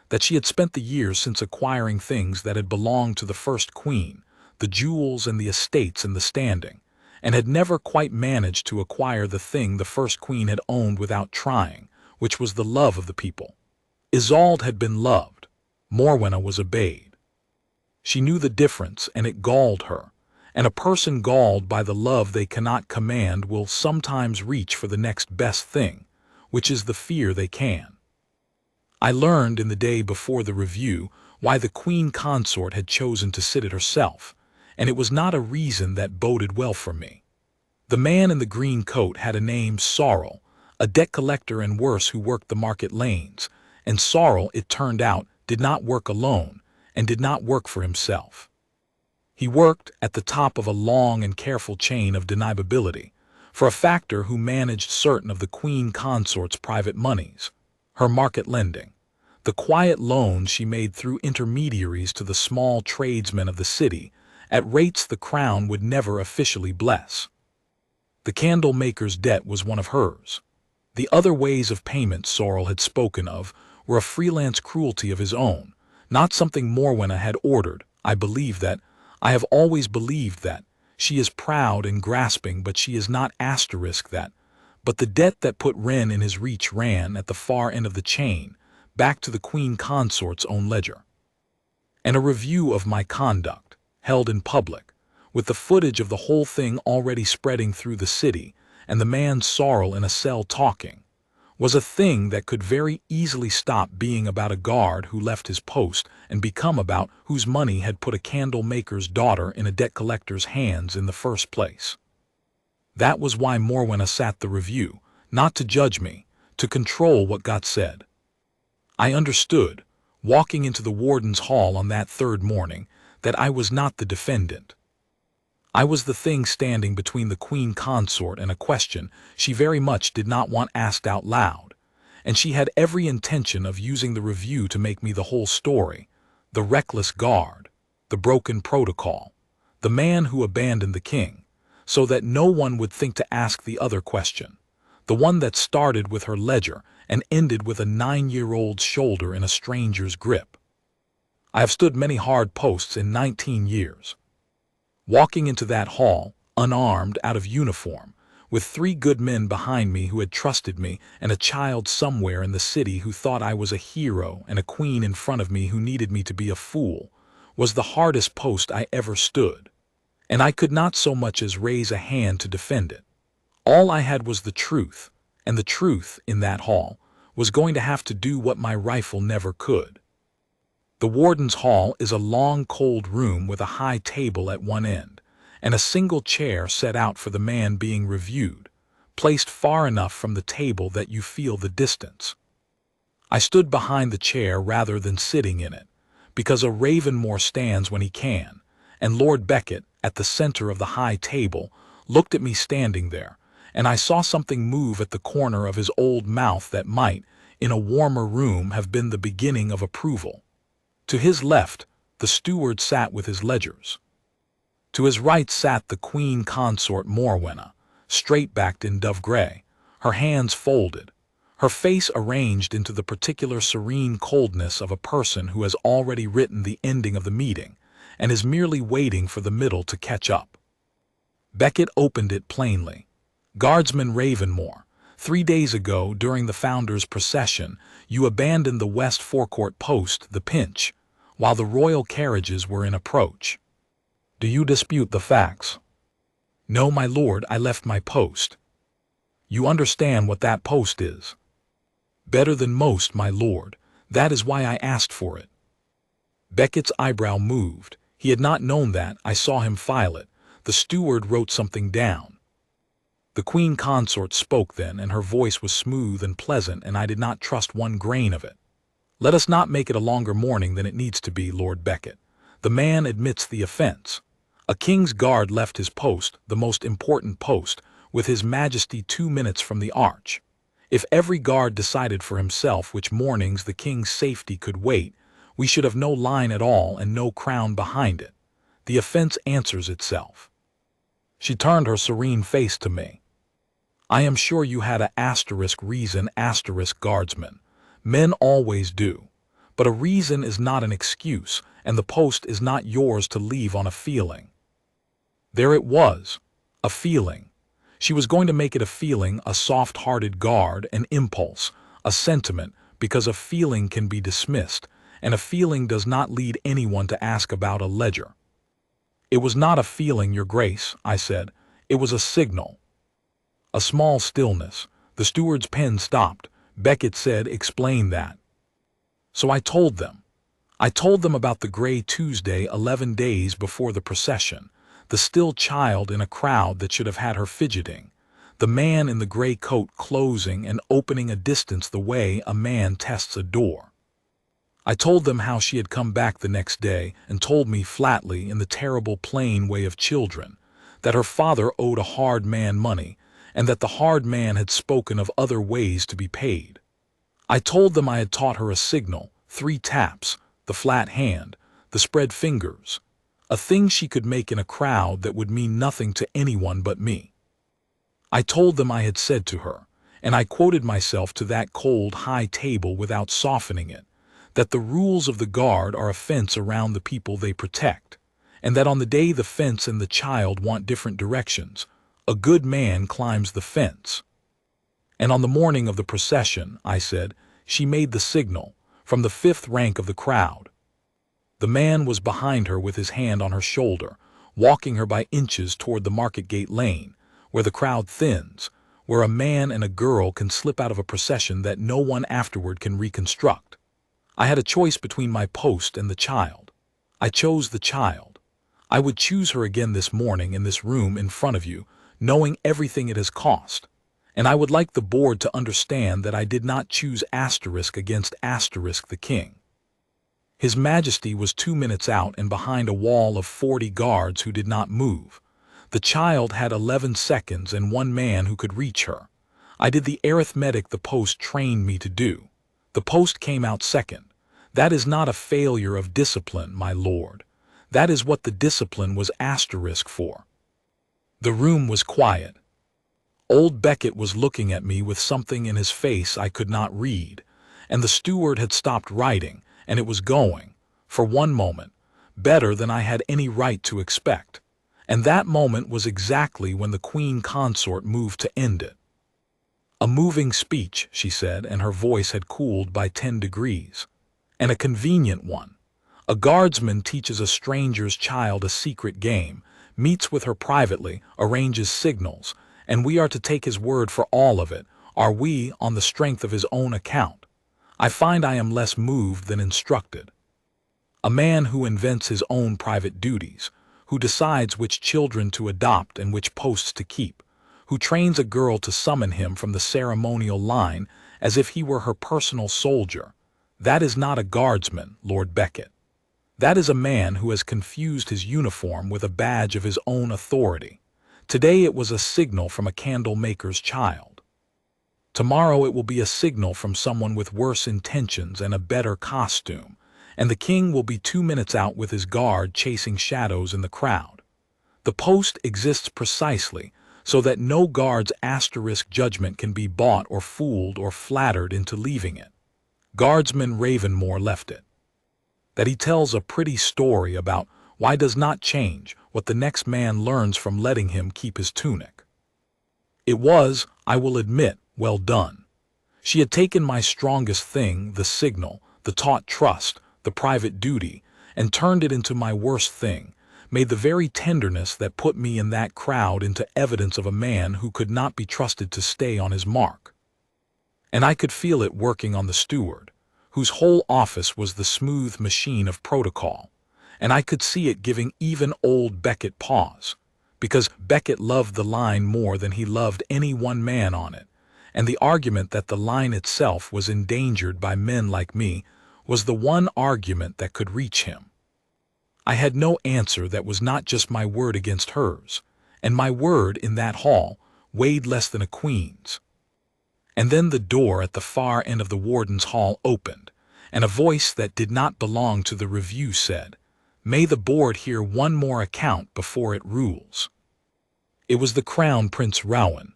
that she had spent the years since acquiring things that had belonged to the first queen, the jewels and the estates and the standing, and had never quite managed to acquire the thing the first queen had owned without trying, which was the love of the people. Isolde had been loved. Morwenna was obeyed. She knew the difference, and it galled her, and a person galled by the love they cannot command will sometimes reach for the next best thing, which is the fear they can. I learned in the day before the review why the Queen Consort had chosen to sit it herself, and it was not a reason that boded well for me. The man in the green coat had a name, Sorrel, a debt collector and worse who worked the market lanes, and Sorrel, it turned out, did not work alone, and did not work for himself. He worked at the top of a long and careful chain of deniability, for a factor who managed certain of the Queen Consort's private monies, her market lending, the quiet loans she made through intermediaries to the small tradesmen of the city, at rates the crown would never officially bless. The candle maker's debt was one of hers. The other ways of payment Sorrel had spoken of were a freelance cruelty of his own, not something Morwenna had ordered. I have always believed that. She is proud and grasping, but she is not asterisk that. But the debt that put Wren in his reach ran, at the far end of the chain, back to the Queen Consort's own ledger. And a review of my conduct, held in public, with the footage of the whole thing already spreading through the city, and the man Sorrel in a cell talking, was a thing that could very easily stop being about a guard who left his post and become about whose money had put a candle maker's daughter in a debt collector's hands in the first place. That was why Morwenna sat the review, not to judge me, to control what got said. I understood, walking into the warden's hall on that third morning, that I was not the defendant. I was the thing standing between the Queen Consort and a question she very much did not want asked out loud, and she had every intention of using the review to make me the whole story, the reckless guard, the broken protocol, the man who abandoned the king, so that no one would think to ask the other question, the one that started with her ledger and ended with a 9-year-old's shoulder in a stranger's grip. I have stood many hard posts in 19 years. Walking into that hall, unarmed, out of uniform, with 3 good men behind me who had trusted me, and a child somewhere in the city who thought I was a hero, and a queen in front of me who needed me to be a fool, was the hardest post I ever stood, and I could not so much as raise a hand to defend it. All I had was the truth, and the truth, in that hall, was going to have to do what my rifle never could. The warden's hall is a long, cold room with a high table at one end, and a single chair set out for the man being reviewed, placed far enough from the table that you feel the distance. I stood behind the chair rather than sitting in it, because a Ravenmoor stands when he can, and Lord Becket, at the center of the high table, looked at me standing there, and I saw something move at the corner of his old mouth that might, in a warmer room, have been the beginning of approval. To his left, the steward sat with his ledgers. To his right sat the Queen Consort Morwenna, straight-backed in dove gray, her hands folded, her face arranged into the particular serene coldness of a person who has already written the ending of the meeting and is merely waiting for the middle to catch up. Becket opened it plainly. Guardsman Ravenmoor, 3 days ago during the Founder's procession, you abandoned the West Forecourt post, the Pinch, while the royal carriages were in approach. Do you dispute the facts? No, my lord, I left my post. You understand what that post is? Better than most, my lord. That is why I asked for it. Becket's eyebrow moved. He had not known that. I saw him file it. The steward wrote something down. The Queen Consort spoke then, and her voice was smooth and pleasant, and I did not trust one grain of it. Let us not make it a longer morning than it needs to be, Lord Becket. The man admits the offense. A king's guard left his post, the most important post, with his majesty 2 minutes from the arch. If every guard decided for himself which mornings the king's safety could wait, we should have no line at all and no crown behind it. The offense answers itself. She turned her serene face to me. I am sure you had a reason, guardsman. Men always do. But a reason is not an excuse, and the post is not yours to leave on a feeling. There it was, a feeling. She was going to make it a feeling, a soft-hearted guard, an impulse, a sentiment, because a feeling can be dismissed, and a feeling does not lead anyone to ask about a ledger. It was not a feeling, your grace, I said. It was a signal. A small stillness. The steward's pen stopped. Becket said, explain that. So I told them. I told them about the gray Tuesday 11 days before the procession, the still child in a crowd that should have had her fidgeting, the man in the gray coat closing and opening a distance the way a man tests a door. I told them how she had come back the next day and told me flatly, in the terrible plain way of children, that her father owed a hard man money, and that the hard man had spoken of other ways to be paid. I told them I had taught her a signal, 3 taps, the flat hand, the spread fingers, a thing she could make in a crowd that would mean nothing to anyone but me. I told them I had said to her, and I quoted myself to that cold high table without softening it, that the rules of the guard are a fence around the people they protect, and that on the day the fence and the child want different directions, a good man climbs the fence. And on the morning of the procession, I said, she made the signal, from the 5th rank of the crowd. The man was behind her with his hand on her shoulder, walking her by inches toward the market gate lane, where the crowd thins, where a man and a girl can slip out of a procession that no one afterward can reconstruct. I had a choice between my post and the child. I chose the child. I would choose her again this morning in this room in front of you, knowing everything it has cost. And I would like the board to understand that I did not choose against the king. His Majesty was 2 minutes out and behind a wall of 40 guards who did not move. The child had 11 seconds and 1 man who could reach her. I did the arithmetic the post trained me to do. The post came out second. That is not a failure of discipline, my lord. That is what the discipline was for. The room was quiet. Old Becket was looking at me with something in his face I could not read, and the steward had stopped writing, and it was going, for one moment, better than I had any right to expect. And that moment was exactly when the Queen Consort moved to end it. A moving speech, she said, and her voice had cooled by 10 degrees. And a convenient one. A guardsman teaches a stranger's child a secret game, meets with her privately, arranges signals, and we are to take his word for all of it, are we, on the strength of his own account? I find I am less moved than instructed. A man who invents his own private duties, who decides which children to adopt and which posts to keep, who trains a girl to summon him from the ceremonial line as if he were her personal soldier. "That is not a guardsman, Lord Beckett. That is a man who has confused his uniform with a badge of his own authority. Today it was a signal from a candle maker's child. Tomorrow it will be a signal from someone with worse intentions and a better costume, and the king will be 2 minutes out with his guard chasing shadows in the crowd. The post exists precisely so that no guard's asterisk judgment can be bought or fooled or flattered into leaving it. Guardsman Ravenmoor left it. That he tells a pretty story about why does not change what the next man learns from letting him keep his tunic. It was, I will admit, well done. She had taken my strongest thing, the signal, the taught trust, the private duty, and turned it into my worst thing, made the very tenderness that put me in that crowd into evidence of a man who could not be trusted to stay on his mark. And I could feel it working on the steward, whose whole office was the smooth machine of protocol, and I could see it giving even old Beckett pause, because Beckett loved the line more than he loved any one man on it, and the argument that the line itself was endangered by men like me was the one argument that could reach him. I had no answer that was not just my word against hers, and my word in that hall weighed less than a queen's. And then the door at the far end of the warden's hall opened, and a voice that did not belong to the review said, "May the board hear one more account before it rules." It was the Crown Prince Rowan.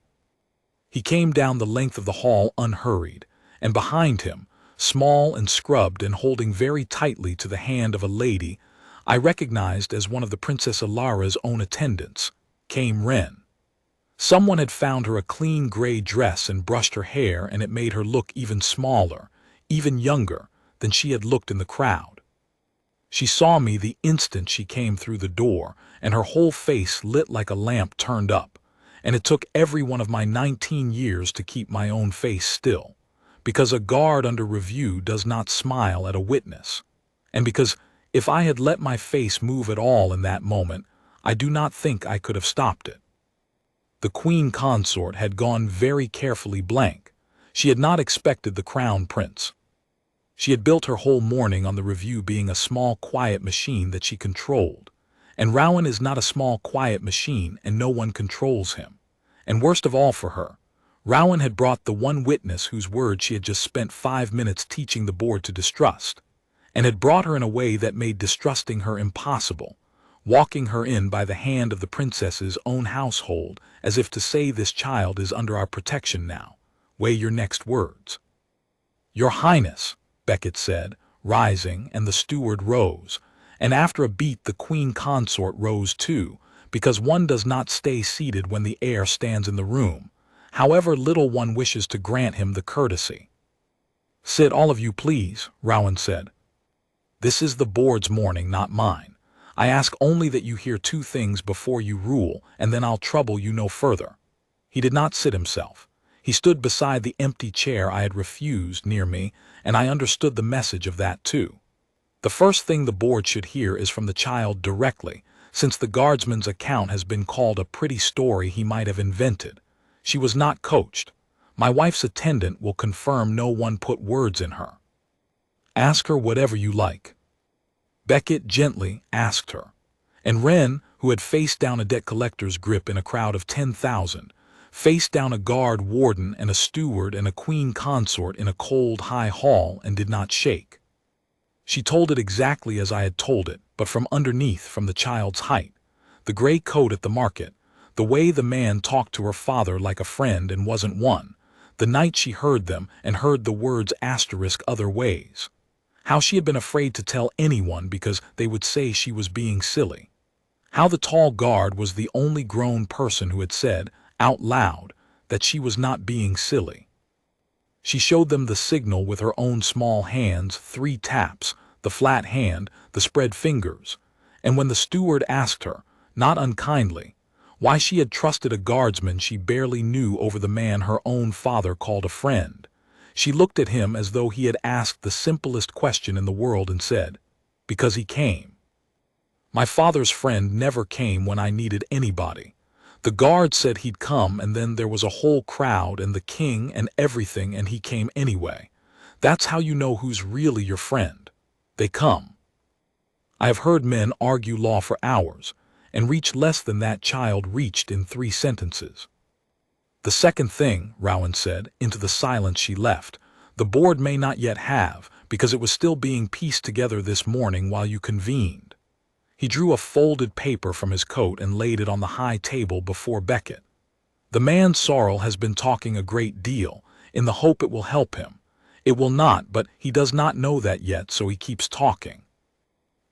He came down the length of the hall unhurried, and behind him, small and scrubbed and holding very tightly to the hand of a lady I recognized as one of the Princess Alara's own attendants, came Wren. Someone had found her a clean gray dress and brushed her hair, and it made her look even smaller, even younger, than she had looked in the crowd. She saw me the instant she came through the door, and her whole face lit like a lamp turned up, and it took every one of my 19 years to keep my own face still, because a guard under review does not smile at a witness, and because if I had let my face move at all in that moment, I do not think I could have stopped it. The Queen Consort had gone very carefully blank. She had not expected the Crown Prince. She had built her whole morning on the review being a small, quiet machine that she controlled. And Rowan is not a small, quiet machine, and no one controls him. And worst of all for her, Rowan had brought the one witness whose word she had just spent 5 minutes teaching the board to distrust, and had brought her in a way that made distrusting her impossible, walking her in by the hand of the princess's own household, as if to say, "This child is under our protection now. Weigh your next words." "Your Highness," Beckett said, rising, and the steward rose, and after a beat the Queen Consort rose too, because one does not stay seated when the heir stands in the room, however little one wishes to grant him the courtesy. "Sit all of you, please," Rowan said. "This is the board's morning, not mine. I ask only that you hear 2 things before you rule, and then I'll trouble you no further." He did not sit himself. He stood beside the empty chair I had refused near me, and I understood the message of that too. The first thing the board should hear is from the child directly, since the guardsman's account has been called a pretty story he might have invented. She was not coached. My wife's attendant will confirm no one put words in her. "Ask her whatever you like." Beckett gently asked her, and Wren, who had faced down a debt collector's grip in a crowd of 10,000, faced down a guard warden and a steward and a queen consort in a cold high hall and did not shake. She told it exactly as I had told it, but from underneath, from the child's height, the gray coat at the market, the way the man talked to her father like a friend and wasn't one, the night she heard them and heard the words asterisk other ways. How she had been afraid to tell anyone because they would say she was being silly. How the tall guard was the only grown person who had said, out loud, that she was not being silly. She showed them the signal with her own small hands, 3 taps, the flat hand, the spread fingers, and when the steward asked her, not unkindly, why she had trusted a guardsman she barely knew over the man her own father called a friend, she looked at him as though he had asked the simplest question in the world and said, "Because he came. My father's friend never came when I needed anybody. The guard said he'd come, and then there was a whole crowd and the king and everything, and he came anyway. That's how you know who's really your friend. They come. I have heard men argue law for hours, and reach less than that child reached in 3 sentences. The second thing, Rowan said, into the silence she left, the board may not yet have, because it was still being pieced together this morning while you convened. He drew a folded paper from his coat and laid it on the high table before Beckett. The man Sorrel has been talking a great deal, in the hope it will help him. It will not, but he does not know that yet, so he keeps talking.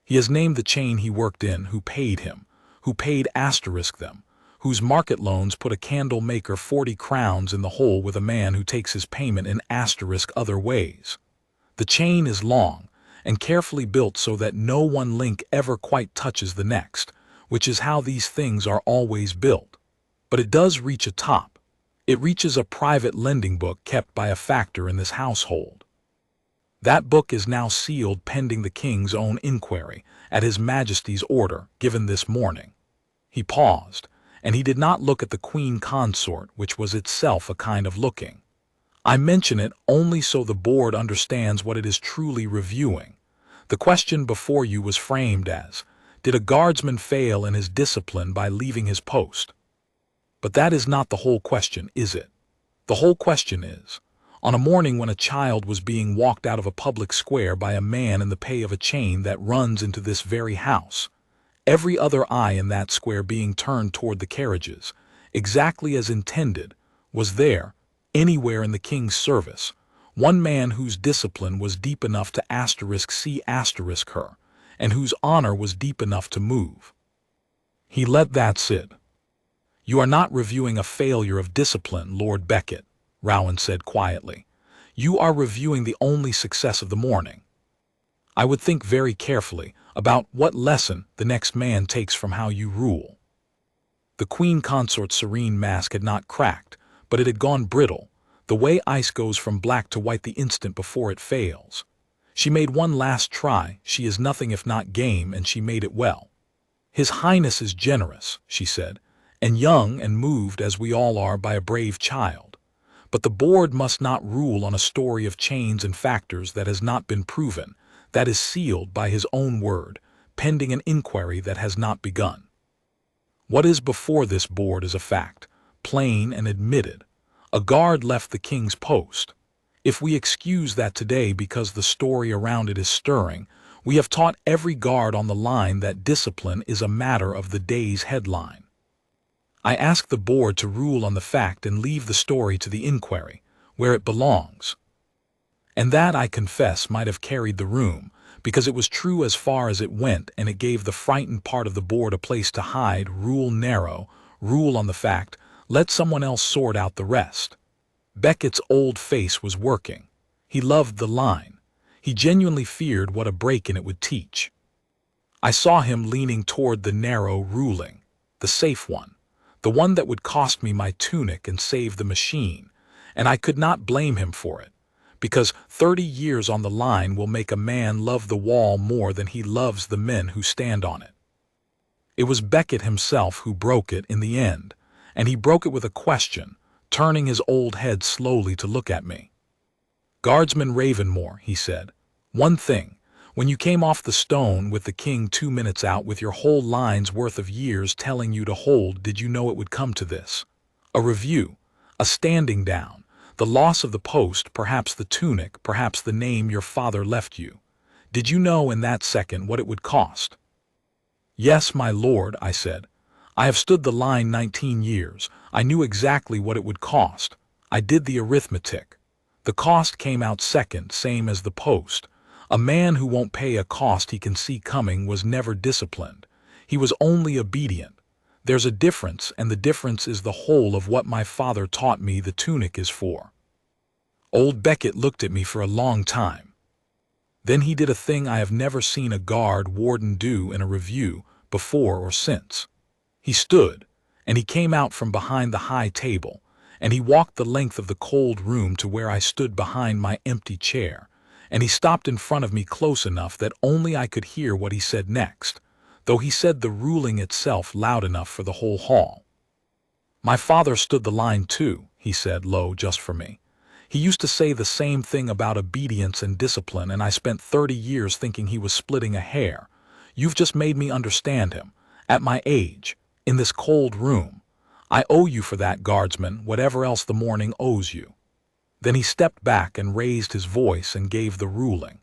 He has named the chain he worked in, who paid him, who paid asterisk them, whose market loans put a candle maker 40 crowns in the hole with a man who takes his payment in asterisk other ways. The chain is long, and carefully built so that no one link ever quite touches the next, which is how these things are always built. But it does reach a top. It reaches a private lending book kept by a factor in this household. That book is now sealed pending the king's own inquiry, at his majesty's order, given this morning. He paused, and he did not look at the Queen Consort, which was itself a kind of looking. I mention it only so the board understands what it is truly reviewing. The question before you was framed as, did a guardsman fail in his discipline by leaving his post? But that is not the whole question, is it? The whole question is, on a morning when a child was being walked out of a public square by a man in the pay of a chain that runs into this very house, every other eye in that square being turned toward the carriages, exactly as intended, was there, anywhere in the king's service, one man whose discipline was deep enough to see her, and whose honor was deep enough to move. He let that sit. You are not reviewing a failure of discipline, Lord Beckett, Rowan said quietly. You are reviewing the only success of the morning. I would think very carefully about what lesson the next man takes from how you rule. The Queen Consort's serene mask had not cracked, but it had gone brittle, the way ice goes from black to white the instant before it fails. She made one last try. She is nothing if not game, and she made it well. His Highness is generous, she said, and young and moved as we all are by a brave child. But the board must not rule on a story of chains and factors that has not been proven, that is sealed by his own word, pending an inquiry that has not begun. What is before this board is a fact, plain and admitted. A guard left the king's post. If we excuse that today because the story around it is stirring, we have taught every guard on the line that discipline is a matter of the day's headline. I ask the board to rule on the fact and leave the story to the inquiry, where it belongs. And that, I confess, might have carried the room, because it was true as far as it went, and it gave the frightened part of the board a place to hide. Rule narrow, rule on the fact, let someone else sort out the rest. Beckett's old face was working. He loved the line. He genuinely feared what a break in it would teach. I saw him leaning toward the narrow ruling, the safe one, the one that would cost me my tunic and save the machine, and I could not blame him for it, because 30 years on the line will make a man love the wall more than he loves the men who stand on it. It was Beckett himself who broke it in the end, and he broke it with a question, turning his old head slowly to look at me. Guardsman Ravenmoor, he said, one thing. When you came off the stone with the king 2 minutes out with your whole line's worth of years telling you to hold, did you know it would come to this? A review, a standing down, the loss of the post, perhaps the tunic, perhaps the name your father left you. Did you know in that second what it would cost? Yes, my lord, I said. I have stood the line 19 years. I knew exactly what it would cost. I did the arithmetic. The cost came out second, same as the post. A man who won't pay a cost he can see coming was never disciplined. He was only obedient. There's a difference, and the difference is the whole of what my father taught me the tunic is for. Old Beckett looked at me for a long time. Then he did a thing I have never seen a guard warden do in a review, before or since. He stood, and he came out from behind the high table, and he walked the length of the cold room to where I stood behind my empty chair, and he stopped in front of me close enough that only I could hear what he said next, though he said the ruling itself loud enough for the whole hall. My father stood the line too, he said low just for me. He used to say the same thing about obedience and discipline, and I spent 30 years thinking he was splitting a hair. You've just made me understand him. At my age, in this cold room. I owe you for that, guardsman, whatever else the morning owes you. Then he stepped back and raised his voice and gave the ruling.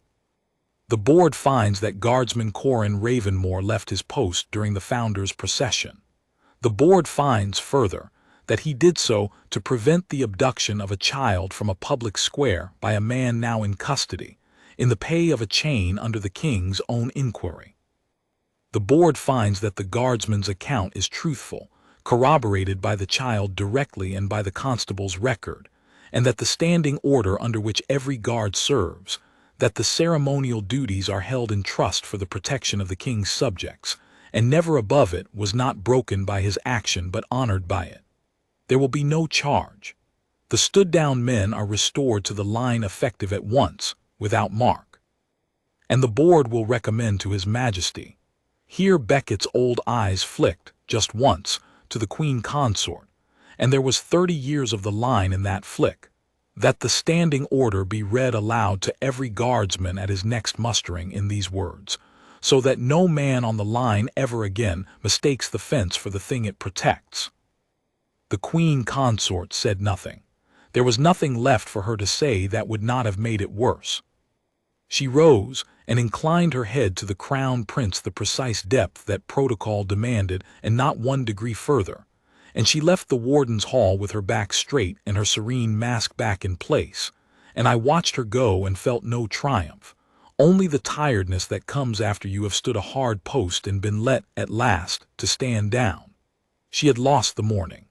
The board finds that Guardsman Corin Ravenmoor left his post during the founder's procession. The board finds, further, that he did so to prevent the abduction of a child from a public square by a man now in custody, in the pay of a chain under the king's own inquiry. The board finds that the guardsman's account is truthful, corroborated by the child directly and by the constable's record, and that the standing order under which every guard serves, that the ceremonial duties are held in trust for the protection of the king's subjects, and never above it, was not broken by his action but honored by it. There will be no charge. The stood-down men are restored to the line effective at once, without mark. And the board will recommend to His Majesty. Here Beckett's old eyes flicked, just once, to the Queen Consort, and there was 30 years of the line in that flick, that the standing order be read aloud to every guardsman at his next mustering in these words, so that no man on the line ever again mistakes the fence for the thing it protects. The Queen Consort said nothing. There was nothing left for her to say that would not have made it worse. She rose and inclined her head to the Crown Prince the precise depth that protocol demanded and not 1 degree further, and she left the warden's hall with her back straight and her serene mask back in place, and I watched her go and felt no triumph, only the tiredness that comes after you have stood a hard post and been let, at last, to stand down. She had lost the morning.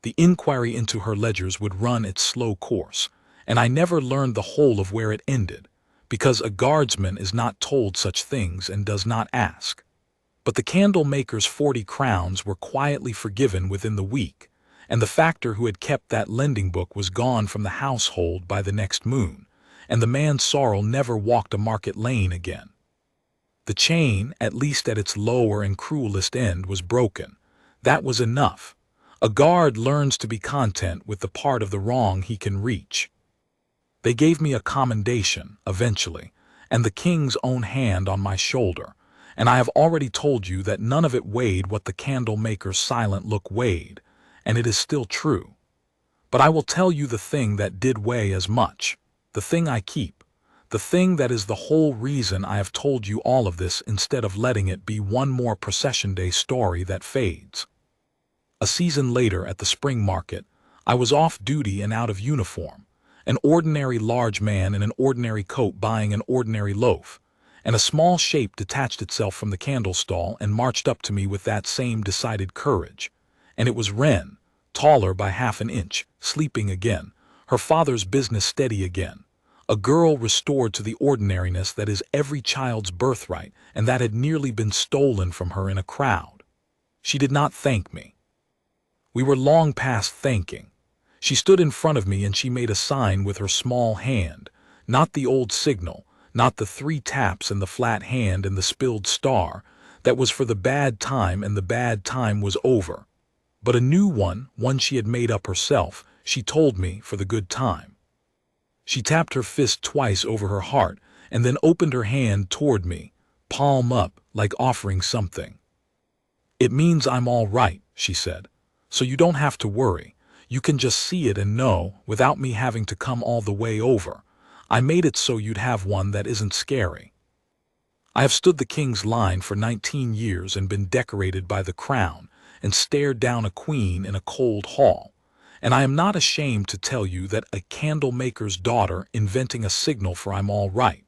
The inquiry into her ledgers would run its slow course, and I never learned the whole of where it ended, because a guardsman is not told such things and does not ask. But the candle-maker's 40 crowns were quietly forgiven within the week, and the factor who had kept that lending book was gone from the household by the next moon, and the man Sorrel never walked a market lane again. The chain, at least at its lower and cruelest end, was broken. That was enough. A guard learns to be content with the part of the wrong he can reach. They gave me a commendation, eventually, and the king's own hand on my shoulder, and I have already told you that none of it weighed what the candle-maker's silent look weighed, and it is still true. But I will tell you the thing that did weigh as much, the thing I keep, the thing that is the whole reason I have told you all of this instead of letting it be one more Procession Day story that fades. A season later at the spring market, I was off duty and out of uniform, an ordinary large man in an ordinary coat buying an ordinary loaf, and a small shape detached itself from the candle stall and marched up to me with that same decided courage. And it was Wren, taller by half an inch, sleeping again, her father's business steady again, a girl restored to the ordinariness that is every child's birthright and that had nearly been stolen from her in a crowd. She did not thank me. We were long past thanking. She stood in front of me and she made a sign with her small hand, not the old signal, not the 3 taps and the flat hand and the spilled star, that was for the bad time and the bad time was over, but a new one she had made up herself, she told me, for the good time. She tapped her fist twice over her heart and then opened her hand toward me, palm up, like offering something. "It means I'm all right," she said, "so you don't have to worry. You can just see it and know, without me having to come all the way over. I made it so you'd have one that isn't scary. I have stood the king's line for 19 years and been decorated by the crown and stared down a queen in a cold hall, and I am not ashamed to tell you that a candle-maker's daughter inventing a signal for I'm all right,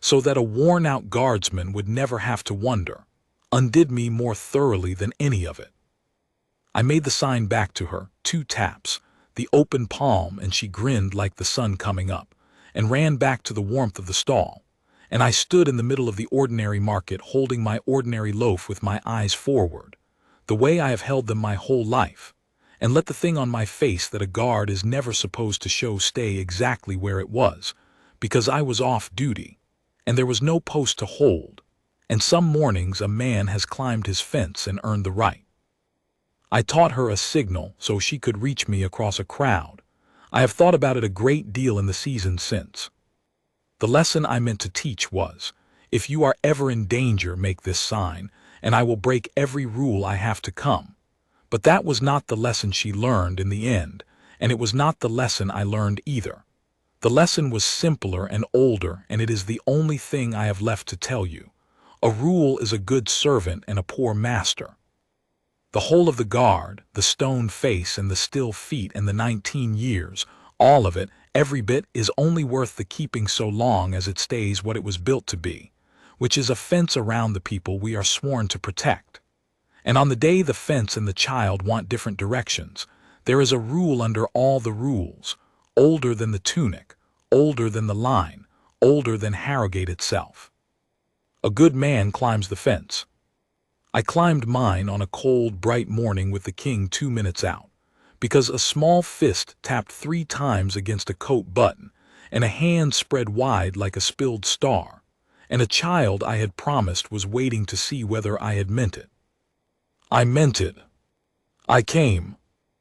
so that a worn-out guardsman would never have to wonder, undid me more thoroughly than any of it. I made the sign back to her, 2 taps, the open palm, and she grinned like the sun coming up, and ran back to the warmth of the stall, and I stood in the middle of the ordinary market holding my ordinary loaf with my eyes forward, the way I have held them my whole life, and let the thing on my face that a guard is never supposed to show stay exactly where it was, because I was off duty, and there was no post to hold, and some mornings a man has climbed his fence and earned the right. I taught her a signal so she could reach me across a crowd. I have thought about it a great deal in the season since. The lesson I meant to teach was, if you are ever in danger, make this sign, and I will break every rule I have to come. But that was not the lesson she learned in the end, and it was not the lesson I learned either. The lesson was simpler and older, and it is the only thing I have left to tell you. A rule is a good servant and a poor master. The whole of the guard, the stone face and the still feet and the 19 years, all of it, every bit, is only worth the keeping so long as it stays what it was built to be, which is a fence around the people we are sworn to protect. And on the day the fence and the child want different directions, there is a rule under all the rules, older than the tunic, older than the line, older than Harrowgate itself. A good man climbs the fence. I climbed mine on a cold, bright morning with the king 2 minutes out, because a small fist tapped 3 times against a coat button, and a hand spread wide like a spilled star, and a child I had promised was waiting to see whether I had meant it. I meant it. I came,